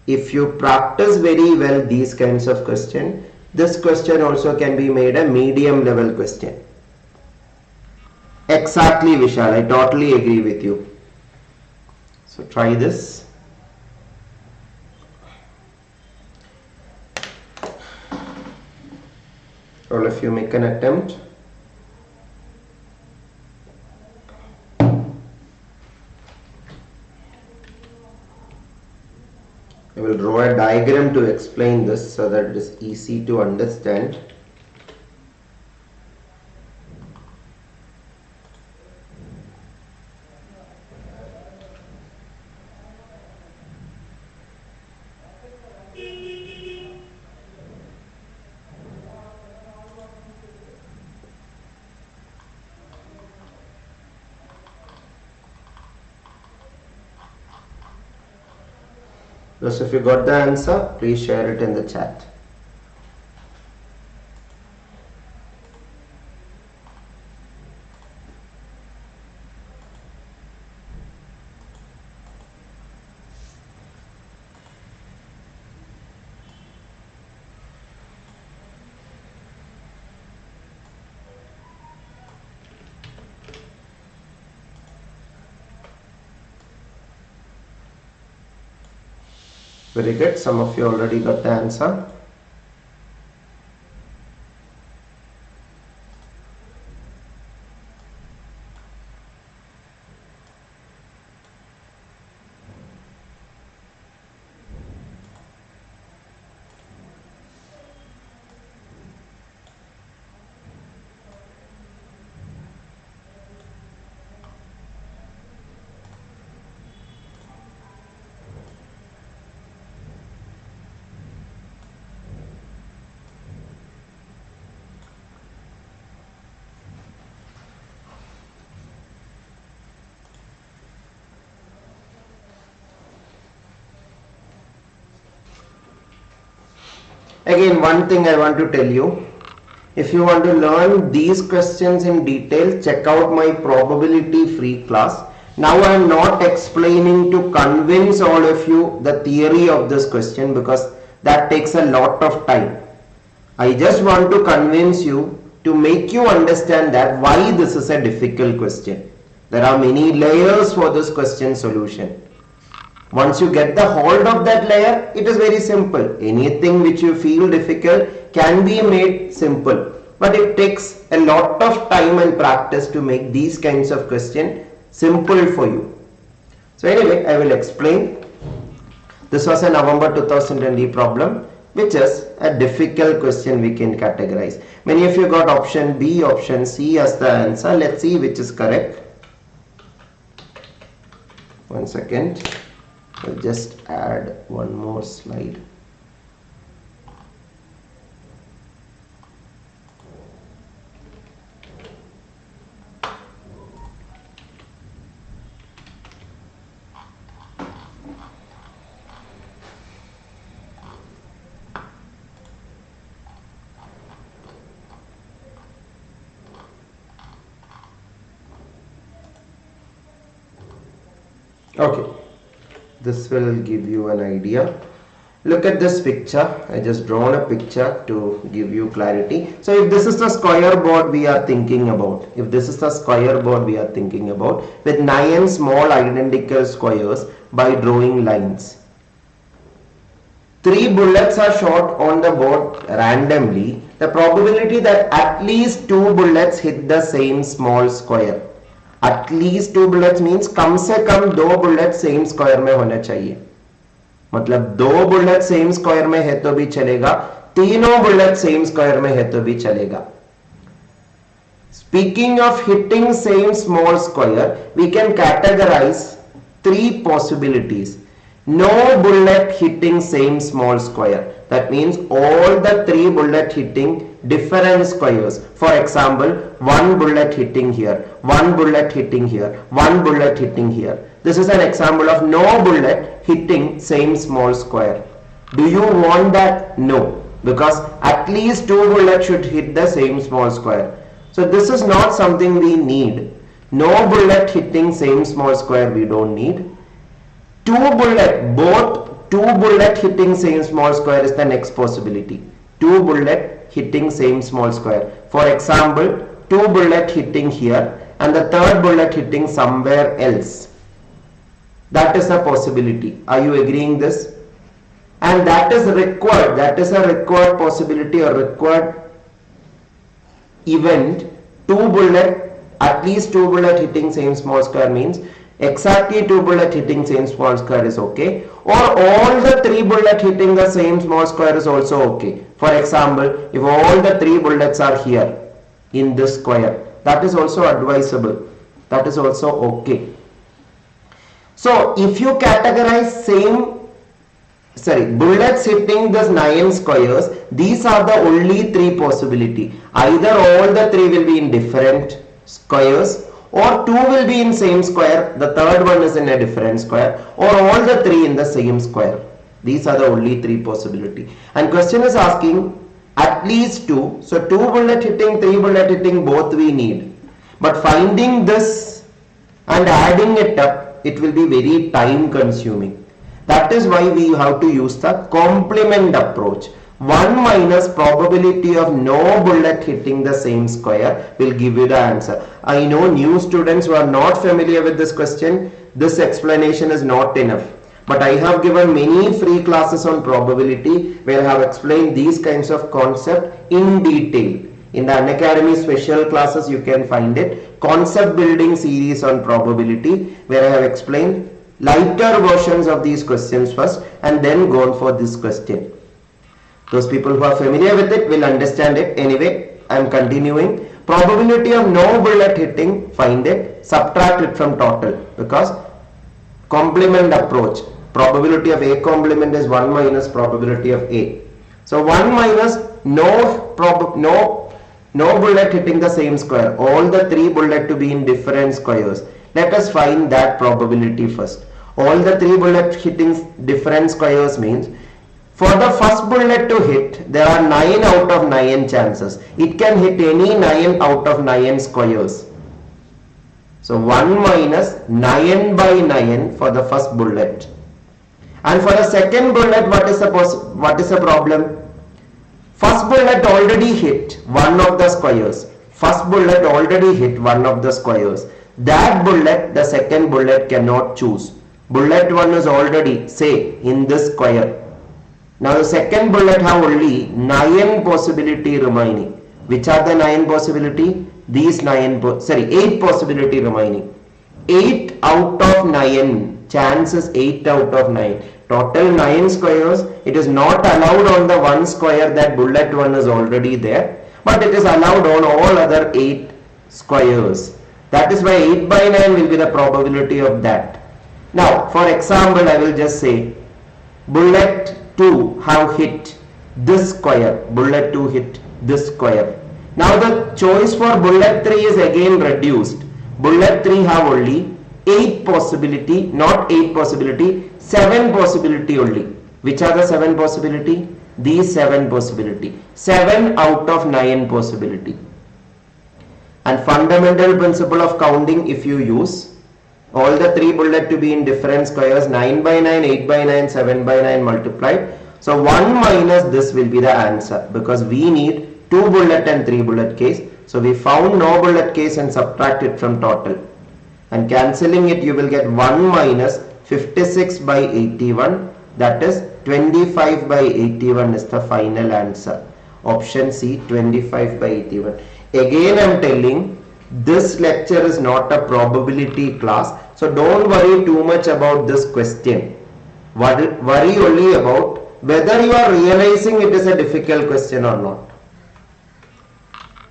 if you practice very well these kinds of question, this question also can be made a medium level question. Exactly, Vishal, I totally agree with you. So try this. All of you make an attempt. I will draw a diagram to explain this so that it is easy to understand. Those if you got the answer, please share it in the chat. Very good. Some of you already got the answer. Again, one thing I want to tell you, if you want to learn these questions in detail, check out my probability free class. Now I am not explaining to convince all of you the theory of this question because that takes a lot of time. I just want to convince you to make you understand that why this is a difficult question. There are many layers for this question solution. Once you get the hold of that layer, it is very simple. Anything which you feel difficult can be made simple. But it takes a lot of time and practice to make these kinds of questions simple for you. So anyway, I will explain. This was a November 2020 problem, which is a difficult question we can categorize. Many of you got option B, option C as the answer. Let's see which is correct. 1 second. I'll just add one more slide. Okay, this will give you an idea. Look at this picture. I just drawn a picture to give you clarity. So if this is the square board we are thinking about, with 9 small identical squares by drawing lines. 3 bullets are shot on the board randomly. The probability that at least 2 bullets hit the same small square. At least 2 bullets means कम से कम 2 bullets same square में होने चाहिए. मतलब 2 bullet same square में है तो भी चलेगा, 3 बुलेट सेम स्क्वायर में है तो भी चलेगा. Speaking of hitting same small square, we can categorize 3 possibilities. No bullet hitting same small square. That means all the 3 bullet hitting different squares. For example, 1 bullet hitting here, 1 bullet hitting here, 1 bullet hitting here. This is an example of no bullet hitting same small square. Do you want that? No, because at least 2 bullets should hit the same small square. So this is not something we need. No bullet hitting same small square we don't need. 2 bullet hitting same small square is the next possibility. 2 bullet hitting same small square. For example, 2 bullet hitting here and the 3rd bullet hitting somewhere else. That is a possibility. Are you agreeing this? And that is required. That is a required possibility or required event. 2 bullet, at least 2 bullet hitting same small square means exactly 2 bullet hitting same small square is okay, or all the 3 bullet hitting the same small square is also okay. For example, if all the 3 bullets are here in this square, that is also advisable. That is also okay. So if you categorize bullets hitting the 9 squares, these are the only 3 possibility. Either all the 3 will be in different squares, or 2 will be in same square, the 3rd one is in a different square, or all the 3 in the same square. These are the only 3 possibility. And question is asking at least 2. So 2 bullet hitting, 3 bullet hitting, both we need. But finding this and adding it up, it will be very time consuming. That is why we have to use the complement approach. 1 minus probability of no bullet hitting the same square will give you the answer. I know new students who are not familiar with this question, this explanation is not enough. But I have given many free classes on probability where I have explained these kinds of concepts in detail. In the Unacademy special classes you can find it. Concept building series on probability where I have explained lighter versions of these questions first and then gone for this question. Those people who are familiar with it will understand it. Anyway, I am continuing. Probability of no bullet hitting, find it, subtract it from total, because complement approach, probability of A complement is 1 minus probability of A. So 1 minus no bullet hitting the same square, all the 3 bullet to be in different squares. Let us find that probability first. All the 3 bullet hitting different squares means for the first bullet to hit, there are 9 out of 9 chances. It can hit any 9 out of 9 squares. So 1 minus 9 by 9 for the first bullet. And for the second bullet, what is the problem? First bullet already hit one of the squares. First bullet already hit one of the squares. That bullet, the second bullet cannot choose. Bullet 1 is already, say, in this square. Now the second bullet have only 9 possibility remaining. Which are the 9 possibility? These 8 possibility remaining. 8 out of 9. Chance is 8 out of 9. Total 9 squares. It is not allowed on the one square that bullet 1 is already there. But it is allowed on all other 8 squares. That is why 8 by 9 will be the probability of that. Now for example, I will just say bullet 2 have hit this square. Bullet 2 hit this square. Now the choice for bullet 3 is again reduced. Bullet 3 have only 8 possibility, not 8 possibility, 7 possibility only. Which are the 7 possibility? These 7 possibility. 7 out of 9 possibility. And fundamental principle of counting if you use, All the 3 bullet to be in different squares, 9 by 9, 8 by 9, 7 by 9 multiplied. So 1 minus this will be the answer, because we need 2 bullet and 3 bullet case. So we found no bullet case and subtract it from total. And cancelling it, you will get 1 minus 56 by 81. That is 25 by 81 is the final answer. Option C, 25 by 81. Again I am telling, this lecture is not a probability class. So don't worry too much about this question. Worry only about whether you are realizing it is a difficult question or not.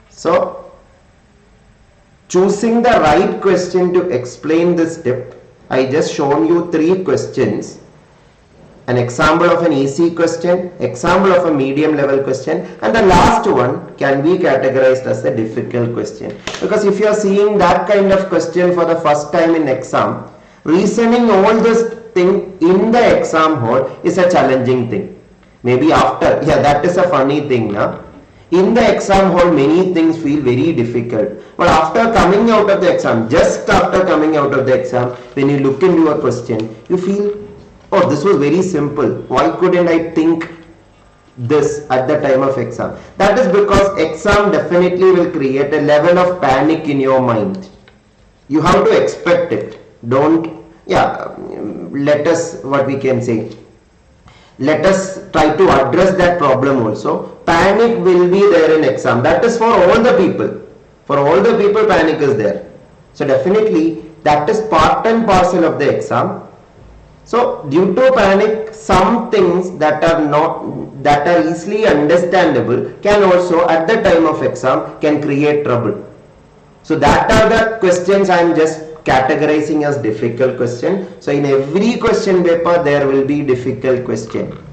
So, choosing the right question to explain this step, I just shown you 3 questions. An example of an easy question, example of a medium level question, and the last one can be categorized as a difficult question. Because if you are seeing that kind of question for the first time in exam, reasoning all this thing in the exam hall is a challenging thing. Maybe after, yeah, that is a funny thing now. In the exam hall, many things feel very difficult. But after coming out of the exam, just after coming out of the exam, when you look into a question, you feel, oh, this was very simple. Why couldn't I think this at the time of exam? That is because exam definitely will create a level of panic in your mind. You have to expect it. Let us try to address that problem also. Panic will be there in exam. That is for all the people. For all the people, panic is there. So definitely that is part and parcel of the exam. So due to panic, some things that are easily understandable can also at the time of exam can create trouble. So that are the questions I am just categorizing as difficult question. So in every question paper there will be difficult question.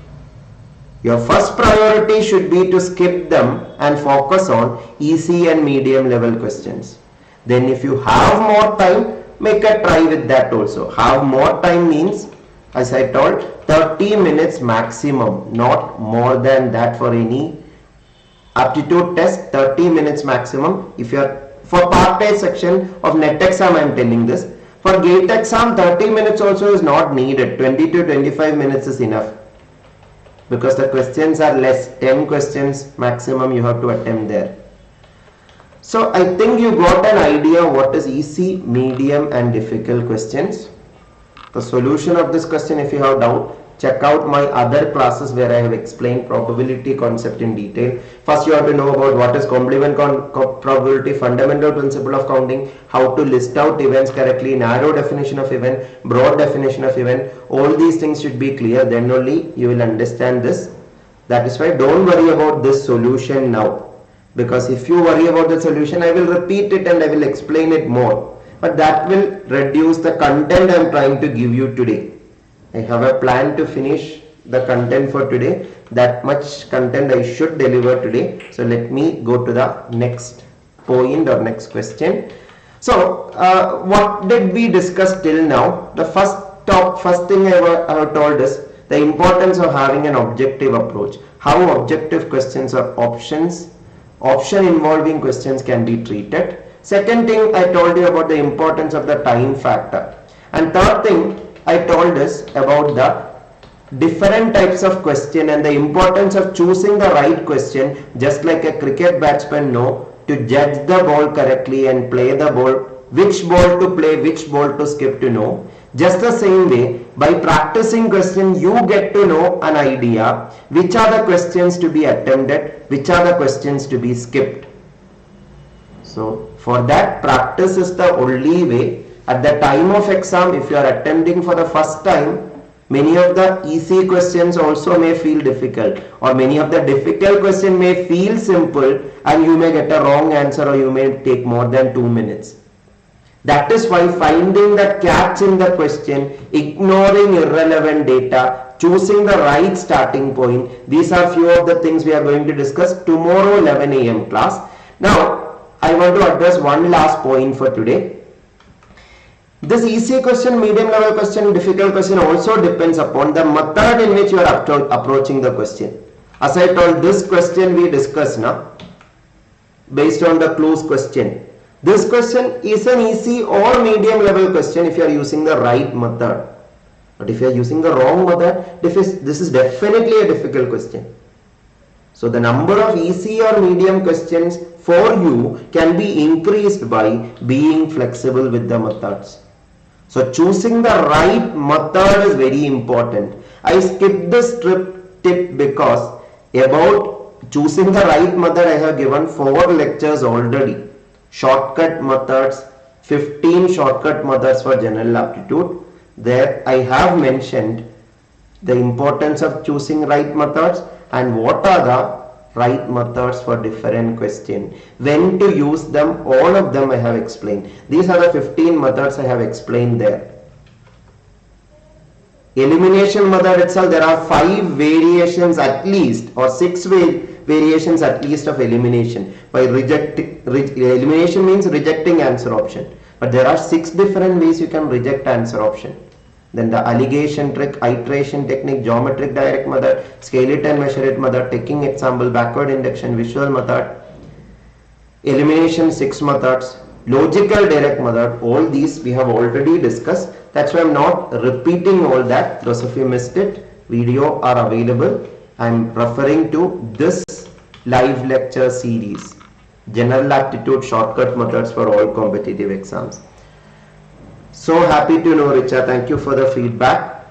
Your first priority should be to skip them and focus on easy and medium level questions. Then if you have more time, make a try with that also. Have more time means, as I told, 30 minutes maximum, not more than that for any aptitude test. 30 minutes maximum. If you are for part A section of NET exam, I am telling this. For GATE exam, 30 minutes also is not needed. 20 to 25 minutes is enough, because the questions are less. 10 questions maximum you have to attempt there. So I think you got an idea what is easy, medium and difficult questions. The solution of this question, if you have doubt, check out my other classes where I have explained probability concept in detail. First you have to know about what is complement probability, fundamental principle of counting, how to list out events correctly, narrow definition of event, broad definition of event. All these things should be clear, then only you will understand this. That is why don't worry about this solution now, because if you worry about the solution, I will repeat it and I will explain it more. But that will reduce the content I am trying to give you today. I have a plan to finish the content for today. That much content I should deliver today. So let me go to the next point or next question. So what did we discuss till now? The first thing I have told is the importance of having an objective approach. How objective questions or option involving questions can be treated. Second thing I told you about the importance of the time factor. And third thing I told us about the different types of question and the importance of choosing the right question, just like a cricket batsman know to judge the ball correctly and play the ball, which ball to play, which ball to skip to know. Just the same way, by practicing question, you get to know an idea which are the questions to be attempted, which are the questions to be skipped. So for that, practice is the only way. At the time of exam, if you are attempting for the first time, many of the easy questions also may feel difficult, or many of the difficult questions may feel simple and you may get a wrong answer, or you may take more than 2 minutes. That is why finding the catch in the question, ignoring irrelevant data, choosing the right starting point, these are few of the things we are going to discuss tomorrow 11 AM class. Now I want to address one last point for today. This easy question, medium level question, difficult question also depends upon the method in which you are approaching the question. As I told, this question we discussed now, based on the clues question. This question is an easy or medium level question if you are using the right method. But if you are using the wrong method, this is definitely a difficult question. So the number of easy or medium questions for you can be increased by being flexible with the methods. So choosing the right method is very important. I skipped this tip because about choosing the right method I have given 4 lectures already. Shortcut methods, 15 shortcut methods for general aptitude. There I have mentioned the importance of choosing right methods and what are the right methods for different questions. When to use them, all of them I have explained. These are the 15 methods I have explained there. Elimination method itself, there are 5 variations at least or 6 variations at least of elimination. By elimination means rejecting answer option. But there are 6 different ways you can reject answer option. Then the allegation trick, iteration technique, geometric direct method, scale it and measure it method, taking example, backward induction, visual method, elimination 6 methods, logical direct method. All these we have already discussed. That's why I'm not repeating all that. Those of you missed it, video are available. I'm referring to this live lecture series, General Aptitude Shortcut Methods for all competitive exams. So happy to know, Richa. Thank you for the feedback.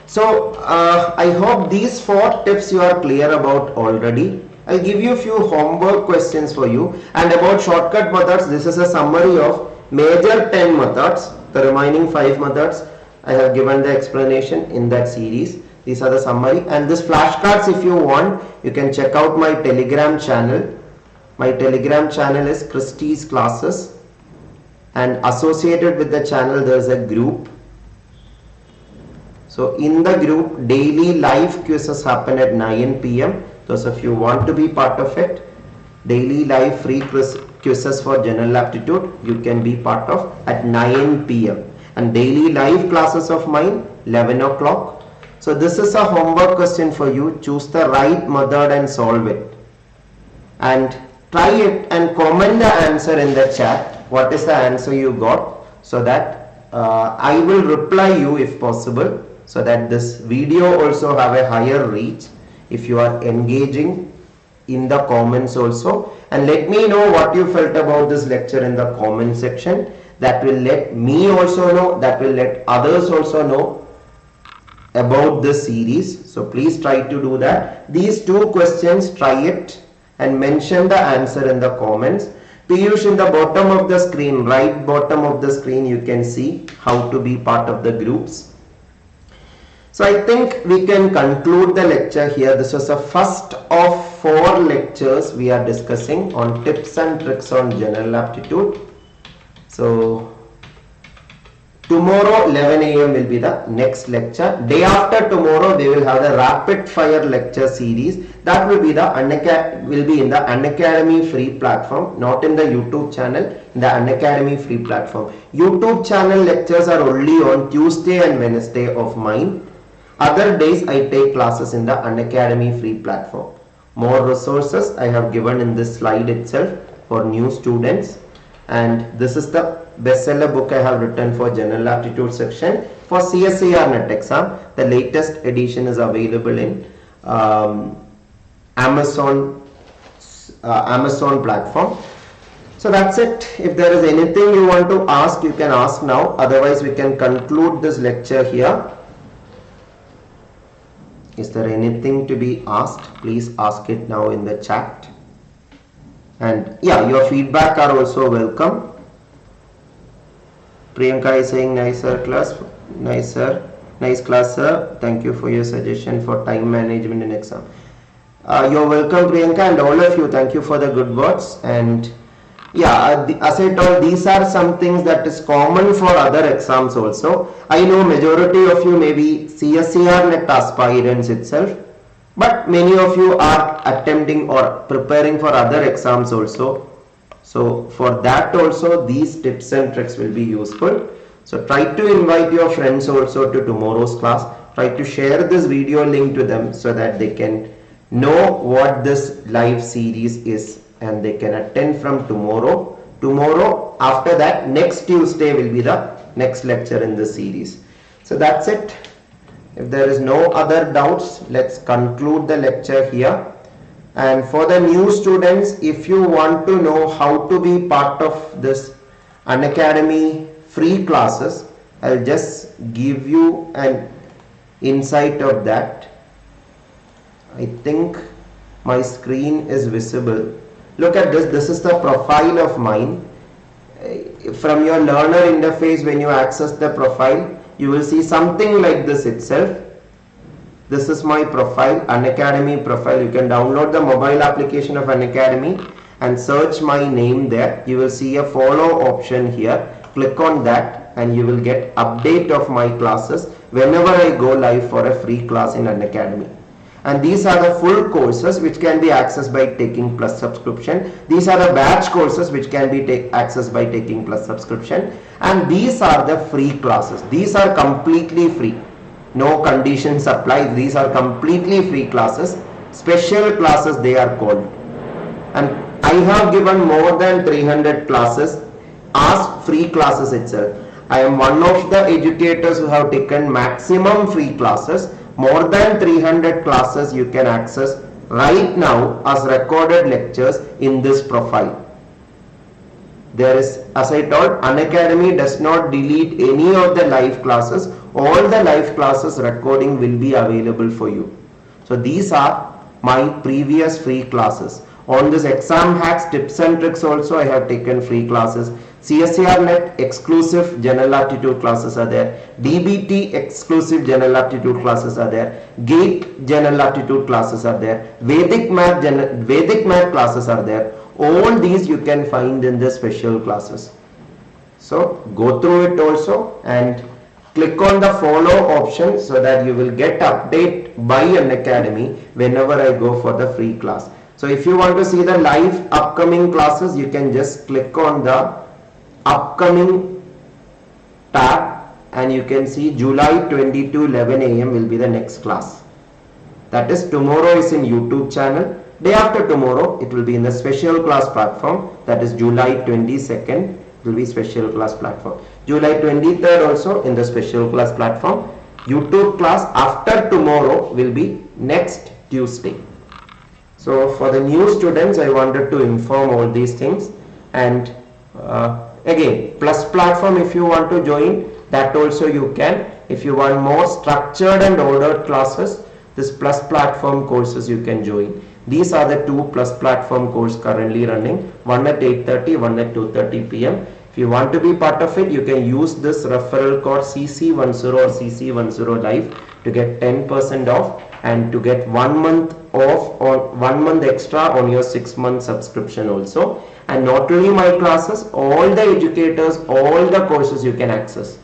So I hope these 4 tips you are clear about already. I'll give you a few homework questions for you. And about shortcut methods, this is a summary of major 10 methods. The remaining 5 methods, I have given the explanation in that series. These are the summary. And this flashcards, if you want, you can check out my Telegram channel. My Telegram channel is Christy's Classes. And associated with the channel there is a group. So in the group daily live quizzes happen at 9 PM. Those of you want to be part of it, daily live free quizzes for general aptitude you can be part of at 9 PM. And daily live classes of mine 11 o'clock. So this is a homework question for you. Choose the right method and solve it. And try it and comment the answer in the chat. What is the answer you got, so that I will reply you if possible, so that this video also have a higher reach if you are engaging in the comments also. And let me know what you felt about this lecture in the comment section. That will let me also know, that will let others also know about this series. So please try to do that. These 2 questions, try it and mention the answer in the comments. Piyush, in the bottom of the screen, right bottom of the screen, you can see how to be part of the groups. So I think we can conclude the lecture here. This was the first of 4 lectures we are discussing on tips and tricks on general aptitude. So tomorrow 11 AM will be the next lecture. Day after tomorrow we will have the rapid fire lecture series. That will be in the Unacademy free platform, not in the YouTube channel, in the Unacademy free platform. YouTube channel lectures are only on Tuesday and Wednesday of mine. Other days I take classes in the Unacademy free platform. More resources I have given in this slide itself for new students. And this is the bestseller book I have written for general aptitude section for CSIR-NET exam. The latest edition is available in Amazon platform. So that's it. If there is anything you want to ask, you can ask now. Otherwise we can conclude this lecture here. Is there anything to be asked? Please ask it now in the chat. And yeah, your feedback are also welcome. Priyanka is saying nicer class, nice class sir. Thank you for your suggestion for time management in exam. You're welcome, Priyanka, and all of you. Thank you for the good words. And yeah, as I told, these are some things that is common for other exams also. I know majority of you may be CSIR-NET aspirants itself, but many of you are attempting or preparing for other exams also. So for that also these tips and tricks will be useful. So try to invite your friends also to tomorrow's class. Try to share this video link to them so that they can know what this live series is and they can attend from tomorrow tomorrow. After that, next Tuesday will be the next lecture in this series. So that's it. If there is no other doubts, let's conclude the lecture here. And for the new students, if you want to know how to be part of this Unacademy free classes, I'll just give you an insight of that. I think my screen is visible. Look at this. This is the profile of mine. From your learner interface, when you access the profile, you will see something like this itself. This is my profile, Unacademy profile. You can download the mobile application of Unacademy and search my name there. You will see a follow option here. Click on that and you will get update of my classes whenever I go live for a free class in Unacademy. And these are the full courses which can be accessed by taking plus subscription. These are the batch courses which can be accessed by taking plus subscription. And these are the free classes. These are completely free. No conditions apply. These are completely free classes. Special classes they are called. And I have given more than 300 classes as free classes itself. I am one of the educators who have taken maximum free classes. More than 300 classes you can access right now as recorded lectures in this profile. There is, as I told, Unacademy does not delete any of the live classes. All the live classes recording will be available for you. So these are my previous free classes. On this exam hacks, tips and tricks also I have taken free classes. CSIR-NET exclusive General Aptitude classes are there. DBT exclusive General Aptitude classes are there. GATE General Aptitude classes are there. Vedic Math classes are there. All these you can find in the special classes. So go through it also and click on the follow option so that you will get update by Unacademy whenever I go for the free class. So if you want to see the live upcoming classes, you can just click on the upcoming tab and you can see July 22 11 AM will be the next class. That is, tomorrow is in YouTube channel. Day after tomorrow it will be in the special class platform. That is July 22nd will be special class platform. July 23rd also in the special class platform. YouTube class after tomorrow will be next Tuesday. So for the new students, I wanted to inform all these things. And again, plus platform, if you want to join, that also you can. If you want more structured and ordered classes, this plus platform courses you can join. These are the two plus platform courses currently running, one at 8:30, one at 2:30 PM. If you want to be part of it, you can use this referral code CC10 or CC10 live to get 10% off and to get 1 month off or 1 month extra on your 6-month subscription also. And not only my classes, all the educators, all the courses you can access,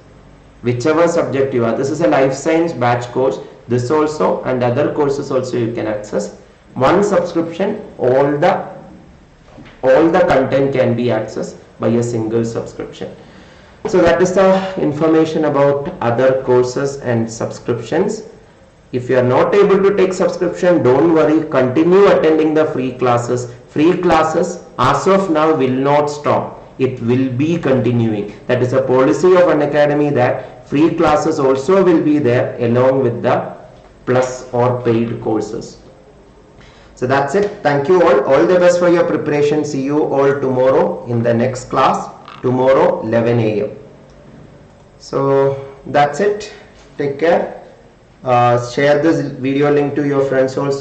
whichever subject you are. This is a life science batch course, this also, and other courses also you can access. One subscription, all the content can be accessed by a single subscription. So that is the information about other courses and subscriptions. If you are not able to take subscription, don't worry, continue attending the free classes. Free classes as of now will not stop. It will be continuing. That is a policy of Unacademy, that free classes also will be there along with the plus or paid courses. So that's it. Thank you all. All the best for your preparation. See you all tomorrow in the next class. Tomorrow 11 AM. So that's it. Take care. Share this video link to your friends also.